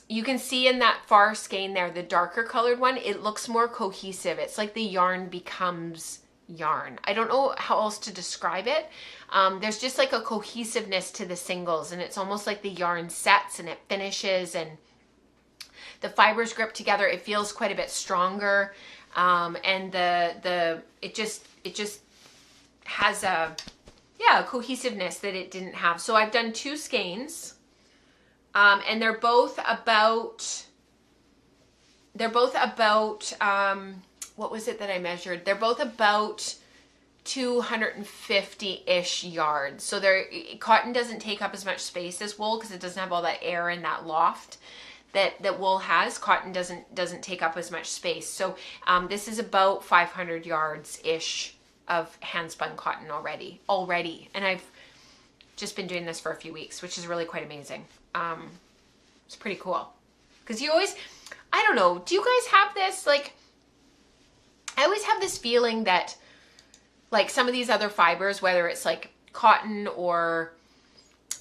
you can see in that far skein there, the darker colored one, it looks more cohesive. It's like the yarn becomes yarn. I don't know how else to describe it. There's just like a cohesiveness to the singles, and it's almost like the yarn sets and it finishes, and the fibers grip together. It feels quite a bit stronger, and it just has a cohesiveness that it didn't have. So I've done 2 skeins, and they're both about what was it that I measured? They're both about 250-ish yards. So cotton doesn't take up as much space as wool because it doesn't have all that air and that loft that wool has. Cotton doesn't take up as much space. So this is about 500 yards-ish of hand spun cotton already. And I've just been doing this for a few weeks, which is really quite amazing. It's pretty cool. Because you always, I don't know, do you guys have this? Like, I always have this feeling that like some of these other fibers, whether it's like cotton or,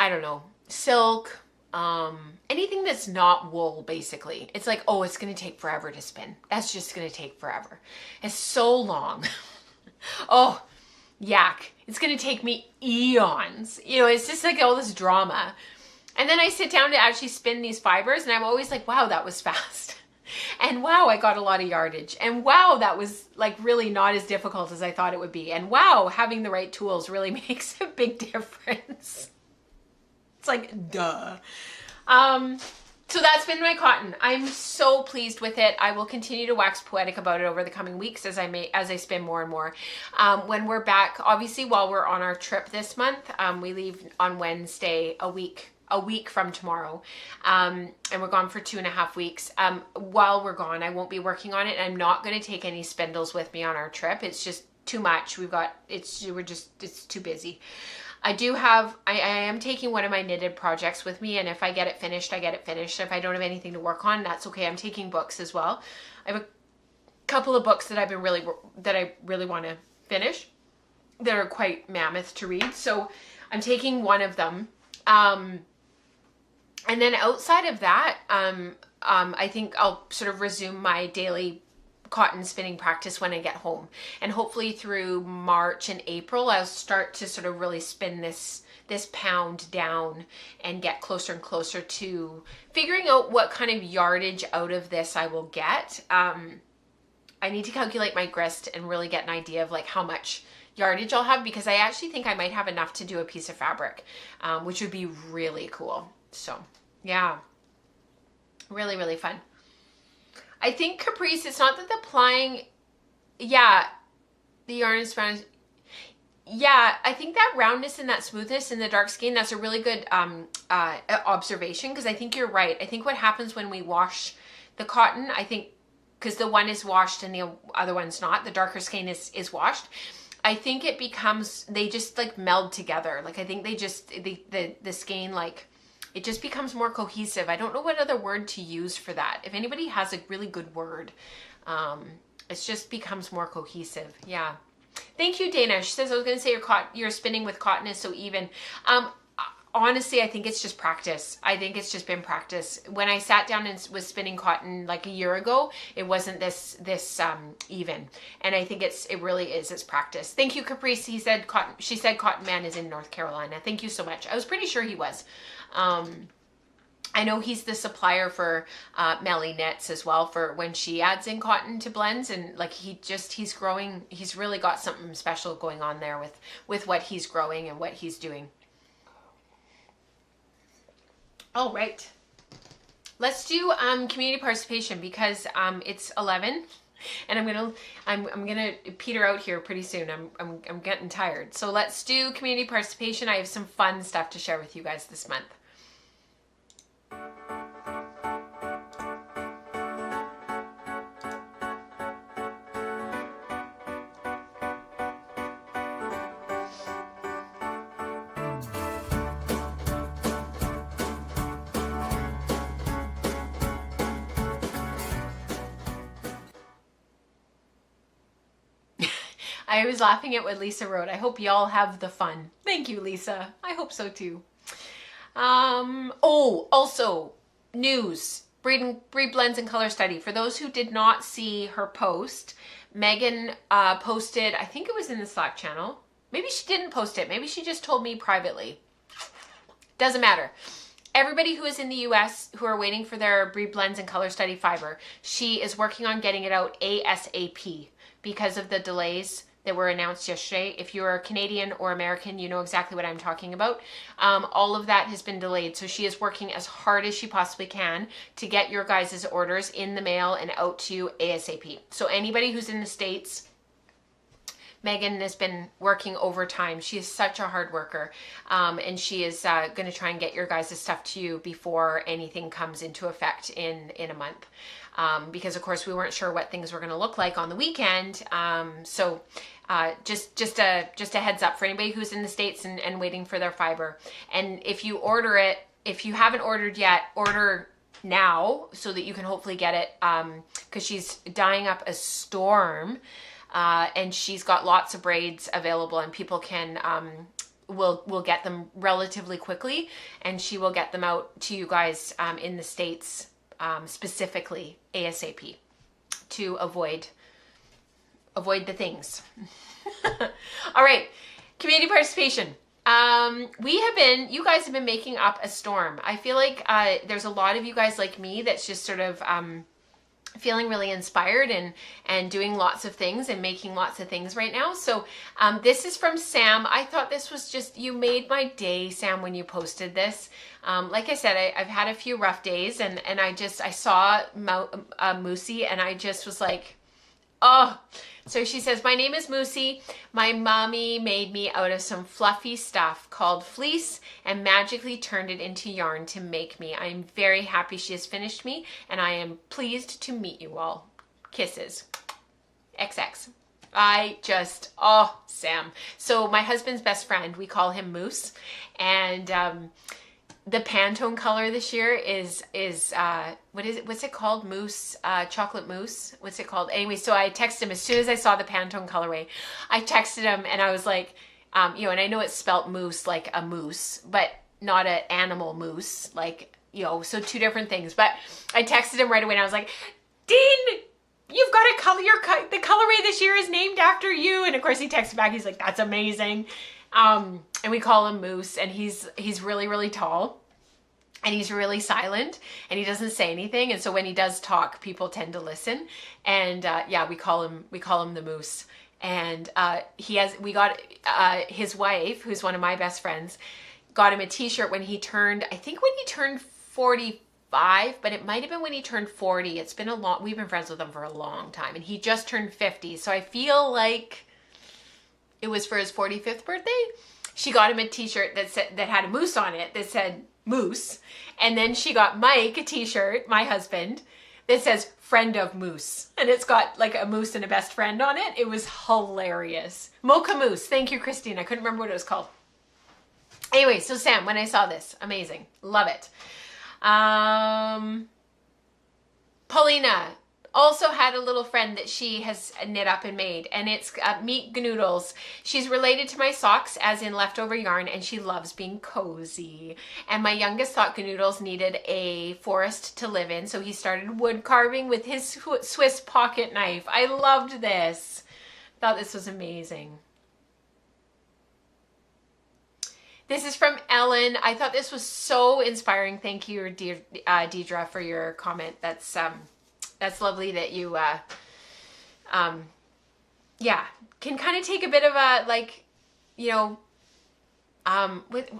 I don't know, silk, anything that's not wool, basically, it's like, oh, it's going to take forever to spin. That's just going to take forever. It's so long. Oh, yak. It's going to take me eons. You know, it's just like all this drama. And then I sit down to actually spin these fibers, and I'm always like, wow, that was fast. And wow, I got a lot of yardage. And wow, that was like really not as difficult as I thought it would be. And wow, having the right tools really makes a big difference. It's like, duh. So that's been my cotton. I'm so pleased with it. I will continue to wax poetic about it over the coming weeks as I spin more and more. When we're back, obviously while we're on our trip this month, we leave on Wednesday, a week from tomorrow, and we're gone for 2.5 weeks. While we're gone, I won't be working on it. I'm not going to take any spindles with me on our trip. It's just too much. It's too busy. I am taking one of my knitted projects with me, and if I get it finished, I get it finished. If I don't have anything to work on, that's okay. I'm taking books as well. I have a couple of books that I really want to finish that are quite mammoth to read. So I'm taking one of them. And then outside of that, I think I'll sort of resume my daily cotton spinning practice when I get home. And hopefully through March and April, I'll start to sort of really spin this pound down and get closer and closer to figuring out what kind of yardage out of this I will get. I need to calculate my grist and really get an idea of like how much yardage I'll have, because I actually think I might have enough to do a piece of fabric, which would be really cool. So yeah, really, really fun. I think Caprice, it's not that the plying, yeah, the yarn is round. Yeah, I think that roundness and that smoothness in the dark skein, that's a really good observation, because I think you're right. I think what happens when we wash the cotton, I think, because the one is washed and the other one's not, the darker skein is washed, I think it becomes, they just like meld together. Like I think they just, the skein, like, it just becomes more cohesive. I don't know what other word to use for that. If anybody has a really good word, it just becomes more cohesive. Yeah. Thank you, Dana. She says, I was going to say your spinning with cotton is so even. Honestly, I think it's just practice. I think it's just been practice. When I sat down and was spinning cotton like a year ago, it wasn't this even. And I think it really is. It's practice. Thank you, Caprice. She said Cotton Man is in North Carolina. Thank you so much. I was pretty sure he was. I know he's the supplier for Melly Knits as well, for when she adds in cotton to blends, and like he's growing. He's really got something special going on there with what he's growing and what he's doing. All right, let's do community participation, because it's 11, and I'm gonna peter out here pretty soon. I'm getting tired. So let's do community participation. I have some fun stuff to share with you guys this month. I was laughing at what Lisa wrote. I hope y'all have the fun. Thank you, Lisa. I hope so too. Oh, also news. Breed Blends and Color Study. For those who did not see her post, Megan posted, I think it was in the Slack channel. Maybe she didn't post it. Maybe she just told me privately. Doesn't matter. Everybody who is in the US who are waiting for their Breed Blends and Color Study fiber, she is working on getting it out ASAP because of the delays that were announced yesterday. If you're Canadian or American, you know exactly what I'm talking about. All of that has been delayed. So she is working as hard as she possibly can to get your guys' orders in the mail and out to you ASAP. So anybody who's in the States, Megan has been working overtime. She is such a hard worker. And she is going to try and get your guys' stuff to you before anything comes into effect in a month. Because of course we weren't sure what things were going to look like on the weekend. So just a heads up for anybody who's in the States and waiting for their fiber. And if you order it, if you haven't ordered yet, order now so that you can hopefully get it. Because she's dyeing up a storm. And she's got lots of braids available, and people can will get them relatively quickly, and she will get them out to you guys in the States specifically ASAP to avoid the things. All right, community participation. You guys have been making up a storm. I feel like there's a lot of you guys like me that's just sort of feeling really inspired and doing lots of things and making lots of things right now. So this is from Sam. I thought this was just, you made my day, Sam, when you posted this. Like I said, I've had a few rough days, and I saw Moosey, and I just was like, oh. So she says, my name is Moosey. My mommy made me out of some fluffy stuff called fleece and magically turned it into yarn to make me. I'm very happy she has finished me, and I am pleased to meet you all. Kisses. XX. Oh, Sam. So my husband's best friend, we call him Moose, and the Pantone color this year is what is it? What's it called? Mousse, chocolate mousse. What's it called? Anyway, so I texted him as soon as I saw the Pantone colorway. I texted him and I was like, and I know it's spelt moose like a moose, but not an animal moose, like, so two different things. But I texted him right away and I was like, Dean, you've got a color. The colorway this year is named after you. And of course he texted back. He's like, that's amazing. And we call him Moose, and he's really, really tall, and he's really silent, and he doesn't say anything. And so when he does talk, people tend to listen. And we call him the Moose. And his wife, who's one of my best friends, got him a t-shirt when he turned 45, but it might have been when he turned 40. It's been we've been friends with him for a long time, and he just turned 50. So I feel like it was for his 45th birthday. She got him a t-shirt that had a moose on it that said Moose. And then she got Mike a t-shirt, my husband, that says friend of Moose. And it's got like a moose and a best friend on it. It was hilarious. Mocha Moose. Thank you, Christine. I couldn't remember what it was called. Anyway, so Sam, when I saw this, amazing. Love it. Paulina also had a little friend that she has knit up and made, and it's Meat Gnoodles. She's related to my socks, as in leftover yarn, and she loves being cozy. And my youngest thought Gnoodles needed a forest to live in, so he started wood carving with his Swiss pocket knife. I loved this. Thought this was amazing. This is from Ellen. I thought this was so inspiring. Thank you, Deidre, for your comment. That's lovely that you, can kind of take a bit of a, like,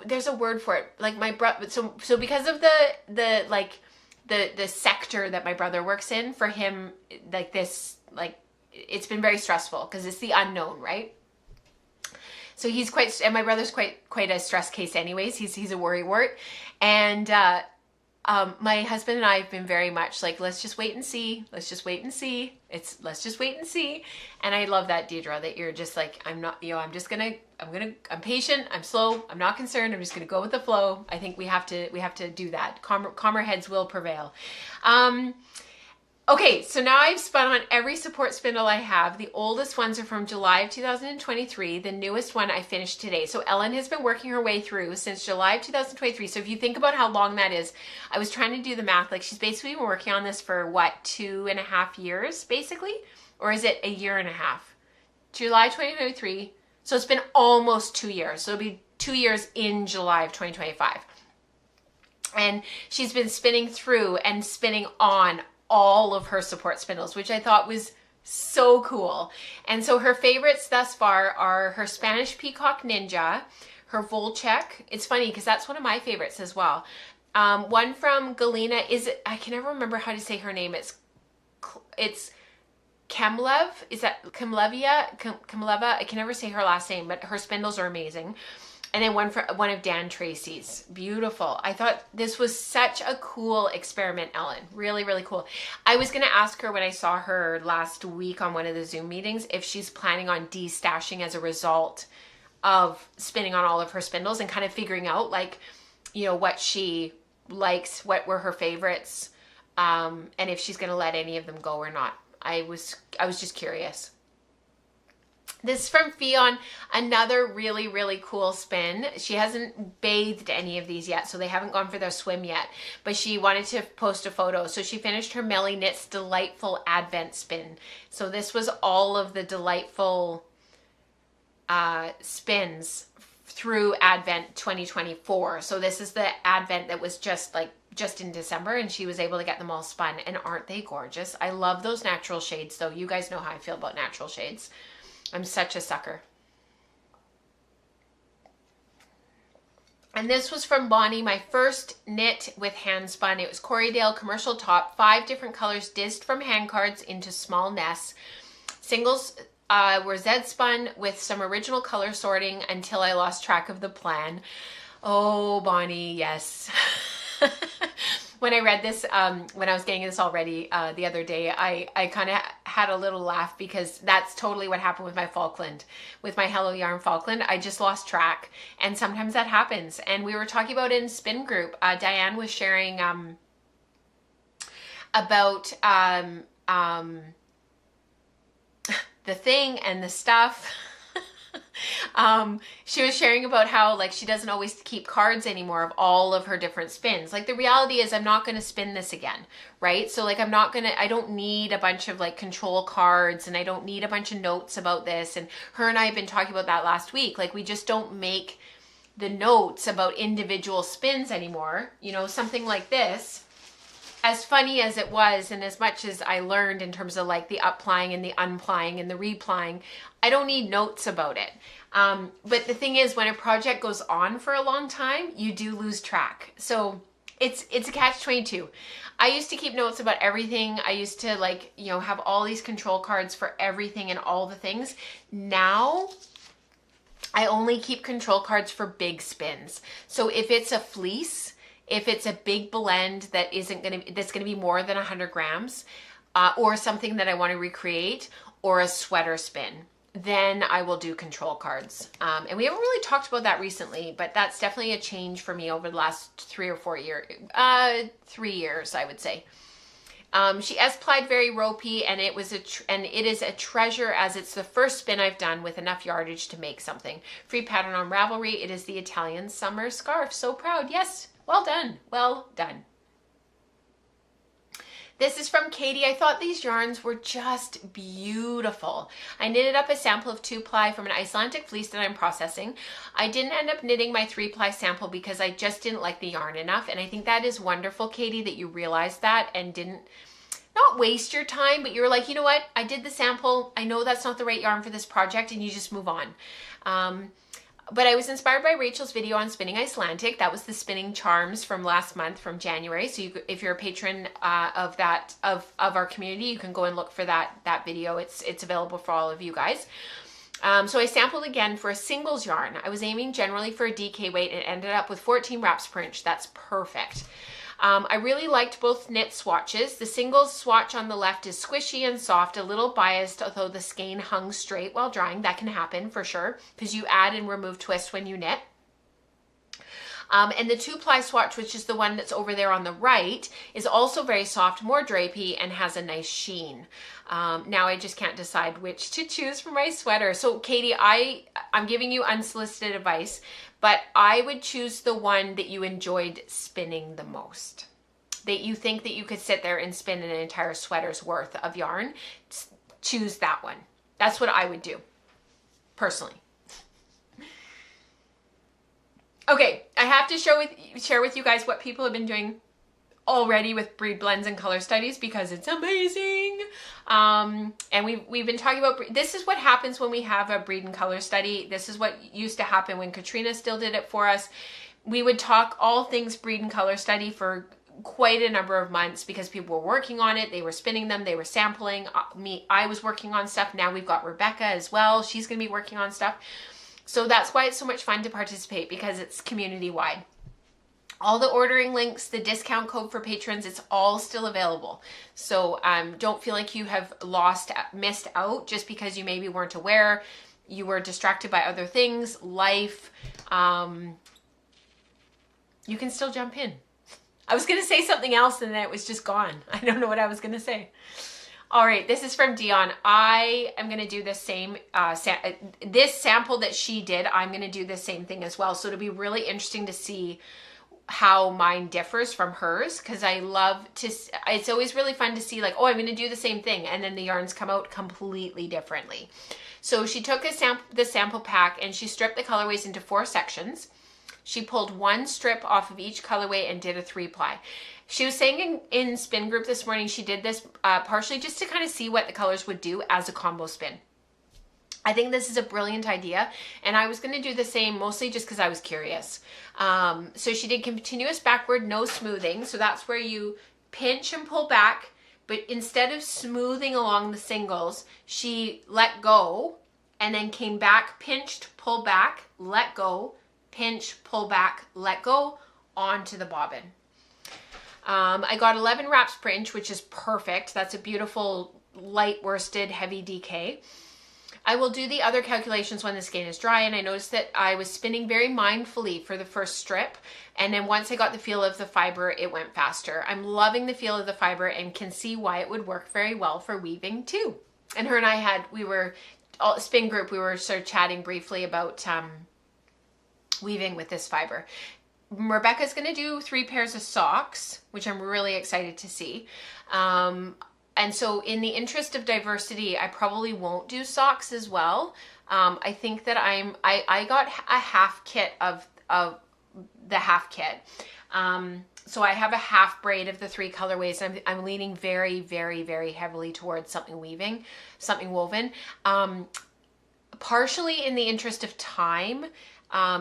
there's a word for it. Like my brother, so because of the sector that my brother works in, for him, like this, like, it's been very stressful because it's the unknown, right? So and my brother's quite a stress case anyways. He's a worrywart. And, my husband and I have been very much like, let's just wait and see. Let's just wait and see. Let's just wait and see. And I love that, Deidre, that you're just like, I'm patient. I'm slow. I'm not concerned. I'm just going to go with the flow. I think we have to do that. Calmer heads will prevail. Okay, so now I've spun on every support spindle I have. The oldest ones are from July of 2023. The newest one I finished today. So Ellen has been working her way through since July of 2023. So if you think about how long that is, I was trying to do the math. Like she's basically been working on this for what, 2.5 years, basically? Or is it a year and a half? July 2023. So it's been almost 2 years. So it'll be 2 years in July of 2025. And she's been spinning through and spinning on all of her support spindles, which I thought was so cool. And so her favorites thus far are her Spanish Peacock Ninja, her Volchek. It's funny because that's one of my favorites as well. One from Galena, I can never remember how to say her name. It's Kemlev. Is that Kemleva? I can never say her last name, but her spindles are amazing. And then one of Dan Tracy's. Beautiful. I thought this was such a cool experiment, Ellen. Really, really cool. I was going to ask her when I saw her last week on one of the Zoom meetings if she's planning on de-stashing as a result of spinning on all of her spindles and kind of figuring out, like, you know, what she likes, what were her favorites, and if she's going to let any of them go or not. I was just curious. This is from Fion, another really, really cool spin. She hasn't bathed any of these yet, so they haven't gone for their swim yet, but she wanted to post a photo. So she finished her Melly Knits Delightful Advent spin. So this was all of the delightful spins through Advent 2024. So this is the Advent that was just in December, and she was able to get them all spun. And aren't they gorgeous? I love those natural shades, though. You guys know how I feel about natural shades. I'm such a sucker. And this was from Bonnie, my first knit with hand spun. It was Corriedale commercial top, 5 different colors dizzed from hand cards into small nests. Singles were Z spun with some original color sorting until I lost track of the plan. Oh, Bonnie, yes. When I read this, when I was getting this all ready the other day, I kind of had a little laugh because that's totally what happened with my Falkland. With my Hello Yarn Falkland, I just lost track. And sometimes that happens. And we were talking about it in Spin Group. Diane was sharing about the thing and the stuff. She was sharing about how, like, she doesn't always keep cards anymore of all of her different spins. Like, the reality is I'm not going to spin this again, right? So, like, I don't need a bunch of, like, control cards, and I don't need a bunch of notes about this. And her and I have been talking about that last week. Like, we just don't make the notes about individual spins anymore. You know, something like this, as funny as it was, and as much as I learned in terms of, like, the upplying and the unplying and the replying, I don't need notes about it. But the thing is, when a project goes on for a long time, you do lose track. So it's a catch-22. I used to keep notes about everything. I used to, like, you know, have all these control cards for everything and all the things. Now I only keep control cards for big spins. So if it's a fleece, if it's a big blend that's gonna be more than 100 grams, or something that I want to recreate, or a sweater spin, then I will do control cards. And we haven't really talked about that recently, but that's definitely a change for me over the last 3 or 4 years. 3 years, I would say. She S-plied very ropey, and it is a treasure, as it's the first spin I've done with enough yardage to make something. Free pattern on Ravelry. It is the Italian summer scarf. So proud. Yes. Well done. Well done. This is from Katie. I thought these yarns were just beautiful. I knitted up a sample of 2-ply from an Icelandic fleece that I'm processing. I didn't end up knitting my 3-ply sample because I just didn't like the yarn enough. And I think that is wonderful, Katie, that you realized that and didn't, not waste your time, but you were like, you know what? I did the sample. I know that's not the right yarn for this project, and you just move on. But I was inspired by Rachel's video on spinning Icelandic. That was the spinning charms from last month, from January. So if you're a patron of our community, you can go and look for that video. It's available for all of you guys. So I sampled again for a singles yarn. I was aiming generally for a DK weight and ended up with 14 wraps per inch. That's perfect. I really liked both knit swatches. The singles swatch on the left is squishy and soft, a little biased, although the skein hung straight while drying. That can happen for sure, because you add and remove twist when you knit. And the 2-ply swatch, which is the one that's over there on the right, is also very soft, more drapey, and has a nice sheen. Now I just can't decide which to choose for my sweater. So Katie, I'm giving you unsolicited advice, but I would choose the one that you enjoyed spinning the most. That you think that you could sit there and spin an entire sweater's worth of yarn. Choose that one. That's what I would do, personally. Okay, I have to share with you guys what people have been doing already with Breed Blends and Color Studies, because it's amazing. And we've been talking about, this is what happens when we have a Breed and Color Study. This is what used to happen when Katrina still did it for us. We would talk all things Breed and Color Study for quite a number of months, because people were working on it, they were spinning them, they were sampling. I was working on stuff. Now we've got Rebecca as well. She's going to be working on stuff. So that's why it's so much fun to participate, because it's community-wide. All the ordering links, the discount code for patrons, it's all still available. So don't feel like you have missed out just because you maybe weren't aware, you were distracted by other things, life. You can still jump in. I was going to say something else and then it was just gone. I don't know what I was going to say. All right, this is from Dion. I am going to do the same, this sample that she did, I'm going to do the same thing as well. So it'll be really interesting to see how mine differs from hers, because I love to, it's always really fun to see like, oh, I'm going to do the same thing, and then the yarns come out completely differently. So she took the sample pack and she stripped the colorways into 4 sections. She pulled 1 strip off of each colorway and did a 3-ply. She was saying in Spin Group this morning, she did this partially just to kind of see what the colors would do as a combo spin. I think this is a brilliant idea, and I was going to do the same mostly just because I was curious. So she did continuous backward, no smoothing. So that's where you pinch and pull back, but instead of smoothing along the singles, she let go and then came back, pinched, pull back, let go, pinch, pull back, let go, onto the bobbin. I got 11 wraps per inch, which is perfect. That's a beautiful light worsted heavy DK. I will do the other calculations when the skein is dry, and I noticed that I was spinning very mindfully for the first strip, and then once I got the feel of the fiber, it went faster. I'm loving the feel of the fiber and can see why it would work very well for weaving too. And her and I Spin Group, we were sort of chatting briefly about weaving with this fiber. Rebecca's going to do 3 pairs of socks, which I'm really excited to see. And so in the interest of diversity, I probably won't do socks as well. I think that I got a half kit of the half kit. So I have a half braid of the 3 colorways. I'm leaning very, very, very heavily towards something woven. Partially in the interest of time,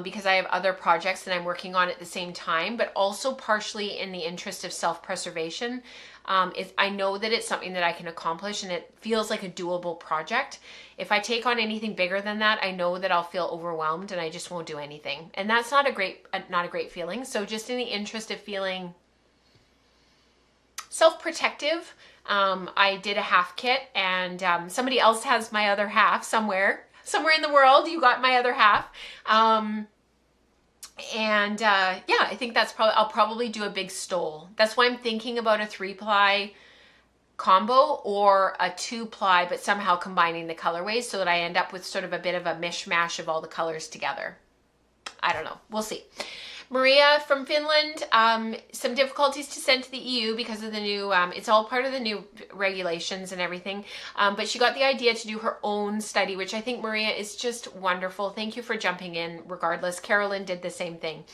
because I have other projects that I'm working on at the same time, but also partially in the interest of self-preservation. I know that it's something that I can accomplish, and it feels like a doable project. If I take on anything bigger than that, I know that I'll feel overwhelmed and I just won't do anything. And that's not a great feeling. So just in the interest of feeling self-protective, I did a half kit, and somebody else has my other half somewhere in the world. You got my other half. Yeah, I think I'll probably do a big stole. That's why I'm thinking about a 3-ply combo or a 2-ply, but somehow combining the colorways so that I end up with sort of a bit of a mishmash of all the colors together. I don't know. We'll see. Maria from Finland, some difficulties to send to the EU because of the new, it's all part of the new regulations and everything, but she got the idea to do her own study, which I think, Maria, is just wonderful. Thank you for jumping in regardless. Carolyn did the same thing.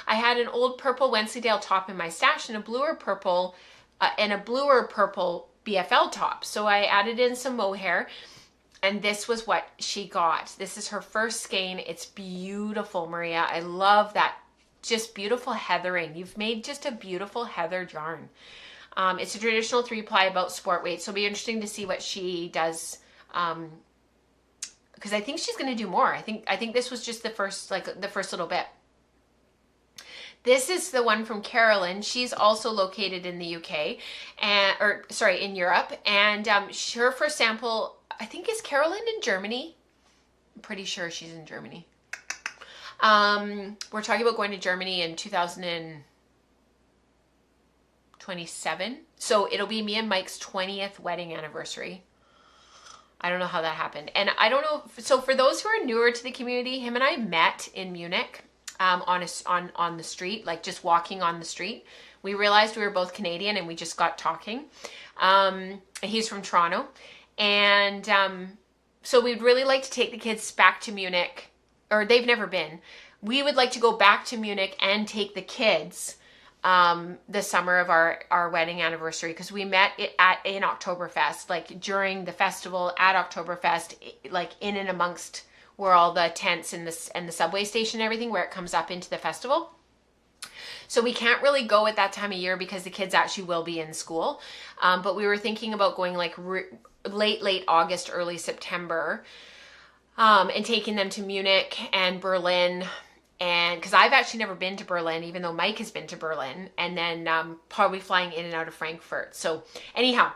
I had an old purple Wensleydale top in my stash and a bluer purple BFL top, so I added in some mohair. And this was what she got. This is her first skein. It's beautiful, Maria. I love that. Just beautiful heathering. You've made just a beautiful heathered yarn. It's a traditional 3-ply about sport weight, so it'll be interesting to see what she does. Because I think she's going to do more. I think this was just the first little bit. This is the one from Carolyn. She's also located in the UK, in Europe. And her first sample, I think, is Carolyn in Germany. I'm pretty sure she's in Germany. We're talking about going to Germany in 2027. So it'll be me and Mike's 20th wedding anniversary. I don't know how that happened. And I don't know. So for those who are newer to the community, him and I met in Munich on the street, like just walking on the street. We realized we were both Canadian and we just got talking. He's from Toronto. And so we'd really like to take the kids back to Munich, or they've never been. We would like to go back to Munich and take the kids the summer of our wedding anniversary, because we met in Oktoberfest, like during the festival at Oktoberfest, like in and amongst where all the tents and the subway station and everything, where it comes up into the festival. So we can't really go at that time of year because the kids actually will be in school. But we were thinking about going like late August, early September, and taking them to Munich and Berlin. And because I've actually never been to Berlin, even though Mike has been to Berlin, and then probably flying in and out of Frankfurt. So anyhow,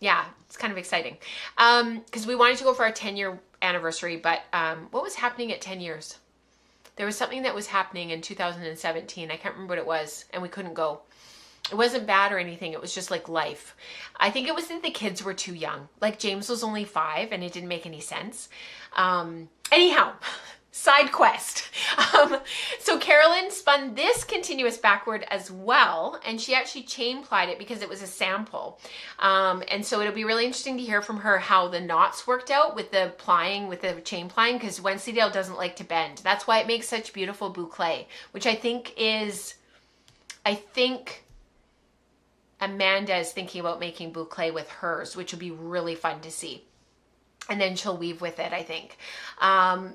yeah, it's kind of exciting. Because we wanted to go for our 10-year anniversary, but what was happening at 10 years? There was something that was happening in 2017. I can't remember what it was, and we couldn't go. It wasn't bad or anything. It was just like life. I think it was that the kids were too young. Like James was only 5 and it didn't make any sense. Anyhow, side quest. So Carolyn spun this continuous backward as well, and she actually chain plied it because it was a sample. And so it'll be really interesting to hear from her how the knots worked out with the plying, with the chain plying, because Wensleydale doesn't like to bend. That's why it makes such beautiful boucle, which I think Amanda is thinking about making boucle with hers, which will be really fun to see. And then she'll weave with it, I think.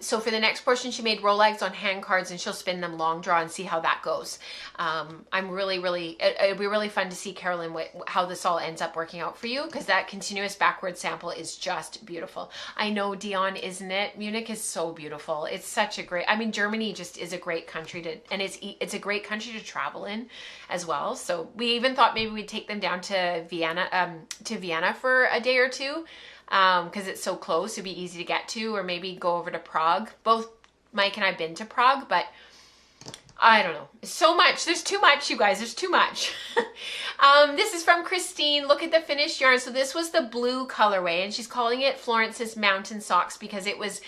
So for the next portion, she made Rolags on hand cards, and she'll spin them long draw and see how that goes. It'll be really fun to see, Carolyn, how this all ends up working out for you, because that continuous backward sample is just beautiful. I know, Dion, isn't it? Munich is so beautiful. It's such a great, I mean, Germany just is a great country and it's a great country to travel in as well. So we even thought maybe we'd take them down to Vienna for a day or two. Because it's so close, it'd be easy to get to, or maybe go over to Prague. Both Mike and I have been to Prague, but I don't know. So much. There's too much, you guys. There's too much. This is from Christine. Look at the finished yarn. So this was the blue colorway, and she's calling it Florence's Mountain Socks because it was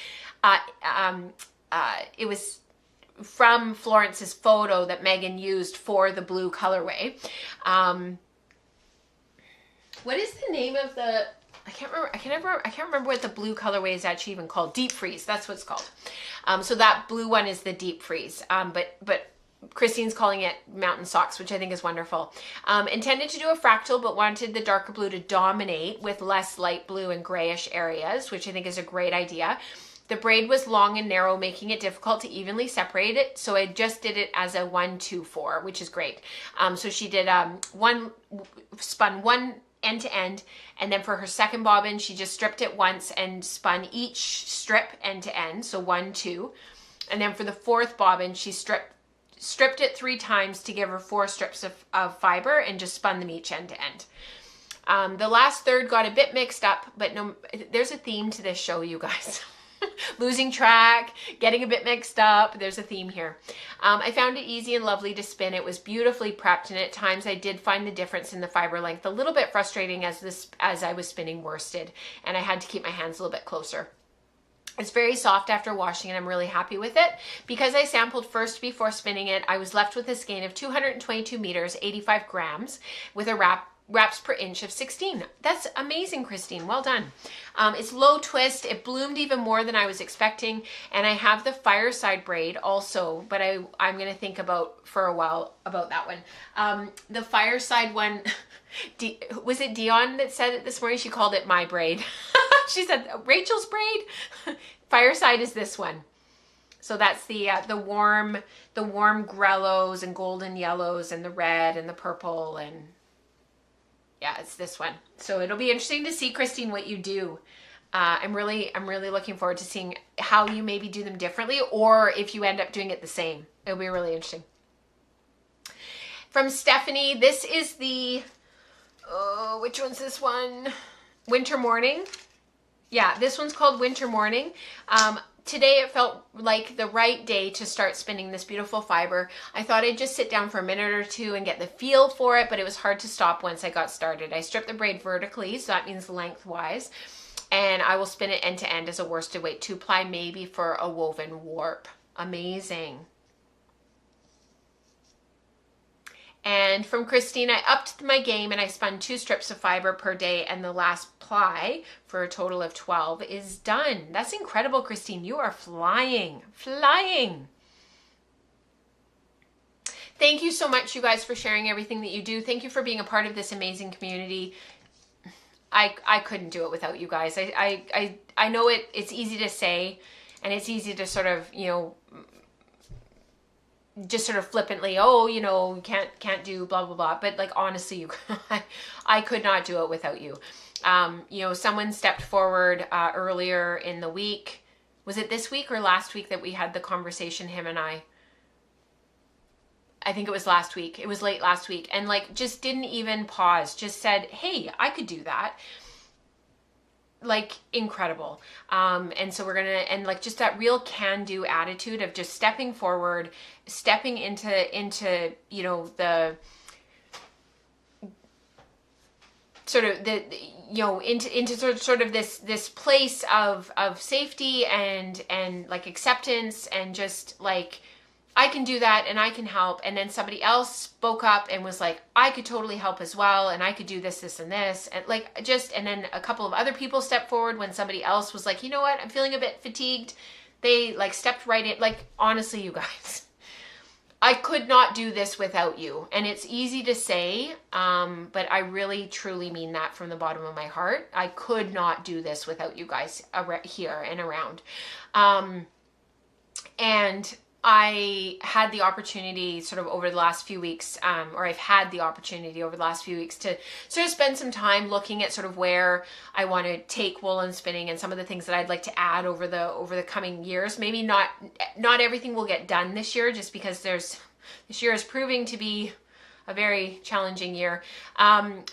from Florence's photo that Megan used for the blue colorway. What is the name of the... I can't remember what the blue colorway is actually even called. Deep freeze, that's what it's called. So that blue one is the deep freeze. But Christine's calling it Mountain Socks, which I think is wonderful. Intended to do a fractal, but wanted the darker blue to dominate with less light blue and grayish areas, which I think is a great idea. The braid was long and narrow, making it difficult to evenly separate it. So I just did it as a 1-2-4, which is great. So she did spun one end to end, and then for her second bobbin she just stripped it once and spun each strip end to end, so 1, 2, and then for the fourth bobbin she stripped it 3 times to give her 4 strips of fiber and just spun them each end to end. The last third got a bit mixed up, but no, there's a theme to this show, you guys. Losing track, getting a bit mixed up. There's a theme here. I found it easy and lovely to spin. It was beautifully prepped, and at times I did find the difference in the fiber length a little bit frustrating as I was spinning worsted, and I had to keep my hands a little bit closer. It's very soft after washing, and I'm really happy with it. Because I sampled first before spinning it, I was left with a skein of 222 meters, 85 grams, with a wraps per inch of 16. That's amazing, Christine. Well done. It's low twist. It bloomed even more than I was expecting. And I have the fireside braid also, but I'm going to think about for a while about that one. The fireside one, was it Dion that said it this morning? She called it my braid. She said Rachel's braid. Fireside is this one. So that's the warm grellos and golden yellows and the red and the purple, and yeah, it's this one. So it'll be interesting to see, Christine, what you do. I'm really looking forward to seeing how you maybe do them differently, or if you end up doing it the same. It'll be really interesting. From Stephanie, this is the, which one's this one? Winter Morning. Yeah, this one's called Winter Morning. today it felt like the right day to start spinning this beautiful fiber. I thought I'd just sit down for a minute or two and get the feel for it, but it was hard to stop once I got started. I stripped the braid vertically, so that means lengthwise, and I will spin it end to end as a worsted weight 2-ply, maybe for a woven warp. Amazing. And from Christine, I upped my game and I spun 2 strips of fiber per day, and the last ply for a total of 12 is done. That's incredible, Christine. You are flying, flying. Thank you so much, you guys, for sharing everything that you do. Thank you for being a part of this amazing community. I couldn't do it without you guys. I know it's easy to say, and it's easy to sort of, you know, just sort of flippantly, oh, you know, can't do blah, blah, blah. But like, honestly, I could not do it without you. You know, someone stepped forward earlier in the week. Was it this week or last week that we had the conversation, him and I think it was last week. It was late last week. And like, just didn't even pause, just said, hey, I could do that. Like, incredible. And so we're gonna, and like just that real can-do attitude of just stepping forward, stepping into you know, the sort of the, you know, into sort of this place of safety and like acceptance, and just like, I can do that and I can help. And then somebody else spoke up and was like, I could totally help as well. And I could do this, this, and this. And like, just, and then a couple of other people stepped forward when somebody else was like, you know what, I'm feeling a bit fatigued. They like stepped right in. Like, honestly, you guys, I could not do this without you. And it's easy to say, but I really, truly mean that from the bottom of my heart. I could not do this without you guys here and around. And I had the opportunity sort of over the last few weeks, or I've had the opportunity over the last few weeks to sort of spend some time looking at sort of where I want to take woolen spinning and some of the things that I'd like to add over the coming years. Maybe not everything will get done this year, just because this year is proving to be a very challenging year.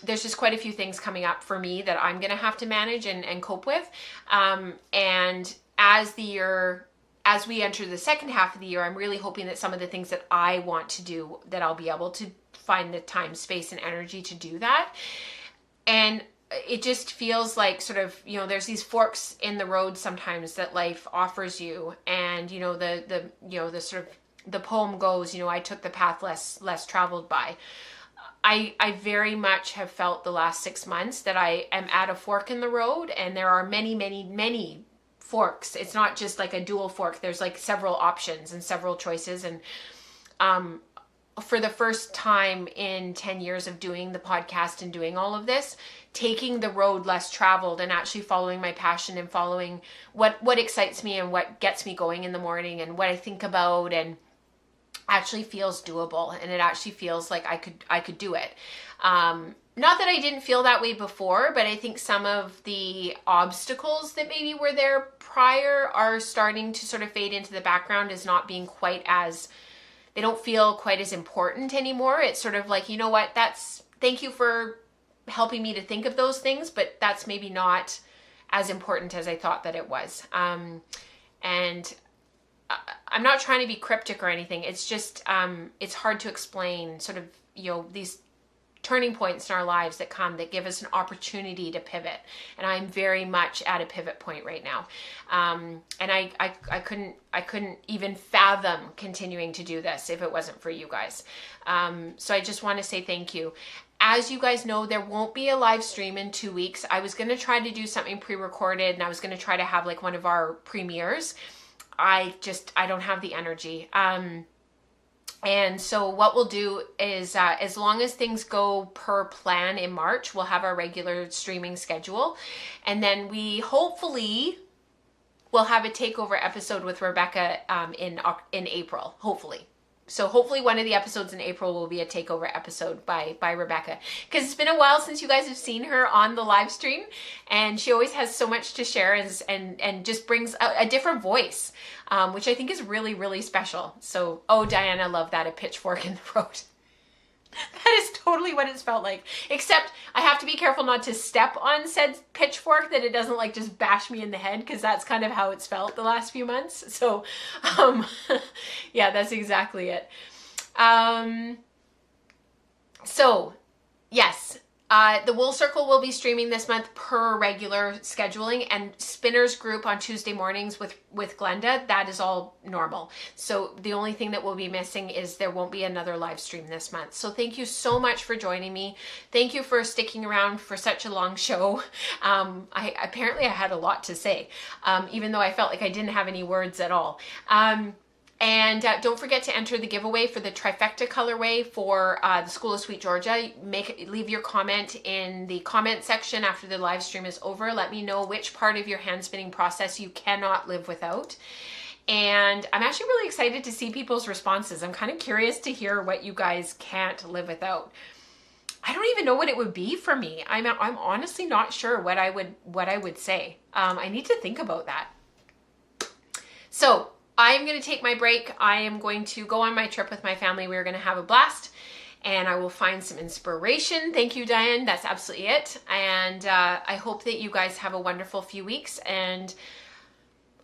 There's just quite a few things coming up for me that I'm going to have to manage and cope with. And as we enter the second half of the year, I'm really hoping that some of the things that I want to do, that I'll be able to find the time, space, and energy to do that. And it just feels like sort of, you know, there's these forks in the road sometimes that life offers you. And, you know, the sort of, the poem goes, you know, I took the path less traveled by. I very much have felt the last 6 months that I am at a fork in the road, and there are many, many, many forks. It's not just like a dual fork. There's like several options and several choices. And for the first time in 10 years of doing the podcast and doing all of this, taking the road less traveled and actually following my passion and following what excites me and what gets me going in the morning and what I think about, and actually feels doable. And it actually feels like I could do it. Not that I didn't feel that way before, but I think some of the obstacles that maybe were there prior are starting to sort of fade into the background as not being quite as, they don't feel quite as important anymore. It's sort of like, you know what, thank you for helping me to think of those things, but that's maybe not as important as I thought that it was. And I'm not trying to be cryptic or anything. It's just, it's hard to explain sort of, you know, these turning points in our lives that give us an opportunity to pivot. And I'm very much at a pivot point right now. And I couldn't even fathom continuing to do this if it wasn't for you guys. So I just want to say thank you. As you guys know, there won't be a live stream in 2 weeks. I was going to try to do something pre-recorded, and I was going to try to have like one of our premieres. I don't have the energy. And so what we'll do is, as long as things go per plan in March, we'll have our regular streaming schedule. And then we hopefully will have a takeover episode with Rebecca in April, hopefully. So hopefully one of the episodes in April will be a takeover episode by Rebecca. Because it's been a while since you guys have seen her on the live stream. And she always has so much to share and just brings a different voice, which I think is really, really special. So, oh, Diana, love that, a pitchfork in the road. That is totally what it's felt like. Except I have to be careful not to step on said pitchfork, that it doesn't like just bash me in the head, because that's kind of how it's felt the last few months. So yeah, that's exactly it. So yes, the Wool Circle will be streaming this month per regular scheduling, and Spinners group on Tuesday mornings with Glenda, that is all normal. So the only thing that we'll be missing is there won't be another live stream this month. So thank you so much for joining me. Thank you for sticking around for such a long show. Apparently I had a lot to say, even though I felt like I didn't have any words at all. And don't forget to enter the giveaway for the Trifecta colorway for the School of SweetGeorgia. Leave your comment in the comment section after the live stream is over. Let me know which part of your hand spinning process you cannot live without. And I'm actually really excited to see people's responses. I'm kind of curious to hear what you guys can't live without. I don't even know what it would be for me. I'm honestly not sure what I would say. I need to think about that. So I'm going to take my break. I am going to go on my trip with my family. We're going to have a blast, and I will find some inspiration. Thank you, Diane. That's absolutely it. And I hope that you guys have a wonderful few weeks, and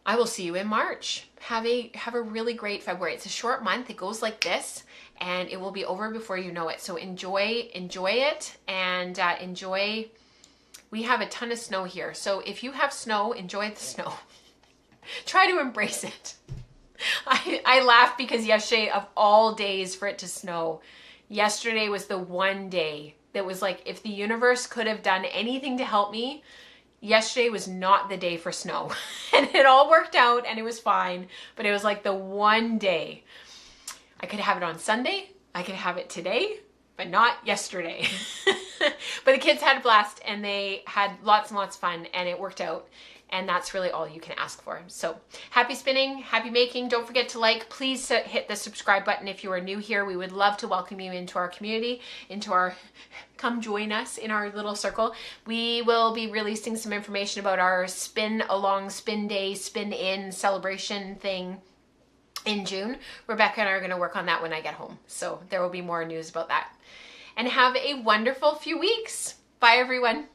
I will see you in March. Have a really great February. It's a short month. It goes like this, and it will be over before you know it. So enjoy it, and enjoy. We have a ton of snow here. So if you have snow, enjoy the snow. Try to embrace it. I laughed because yesterday, of all days for it to snow, yesterday was the one day that was like, if the universe could have done anything to help me, yesterday was not the day for snow. And it all worked out and it was fine, but it was like the one day. I could have it on Sunday, I could have it today, but not yesterday. But the kids had a blast, and they had lots and lots of fun, and it worked out. And that's really all you can ask for. So happy spinning, happy making. Don't forget to like. Please hit the subscribe button if you are new here. We would love to welcome you into our community, come join us in our little circle. We will be releasing some information about our spin along, spin day, spin in celebration thing in June. Rebecca and I are going to work on that when I get home. So there will be more news about that. And have a wonderful few weeks. Bye, everyone.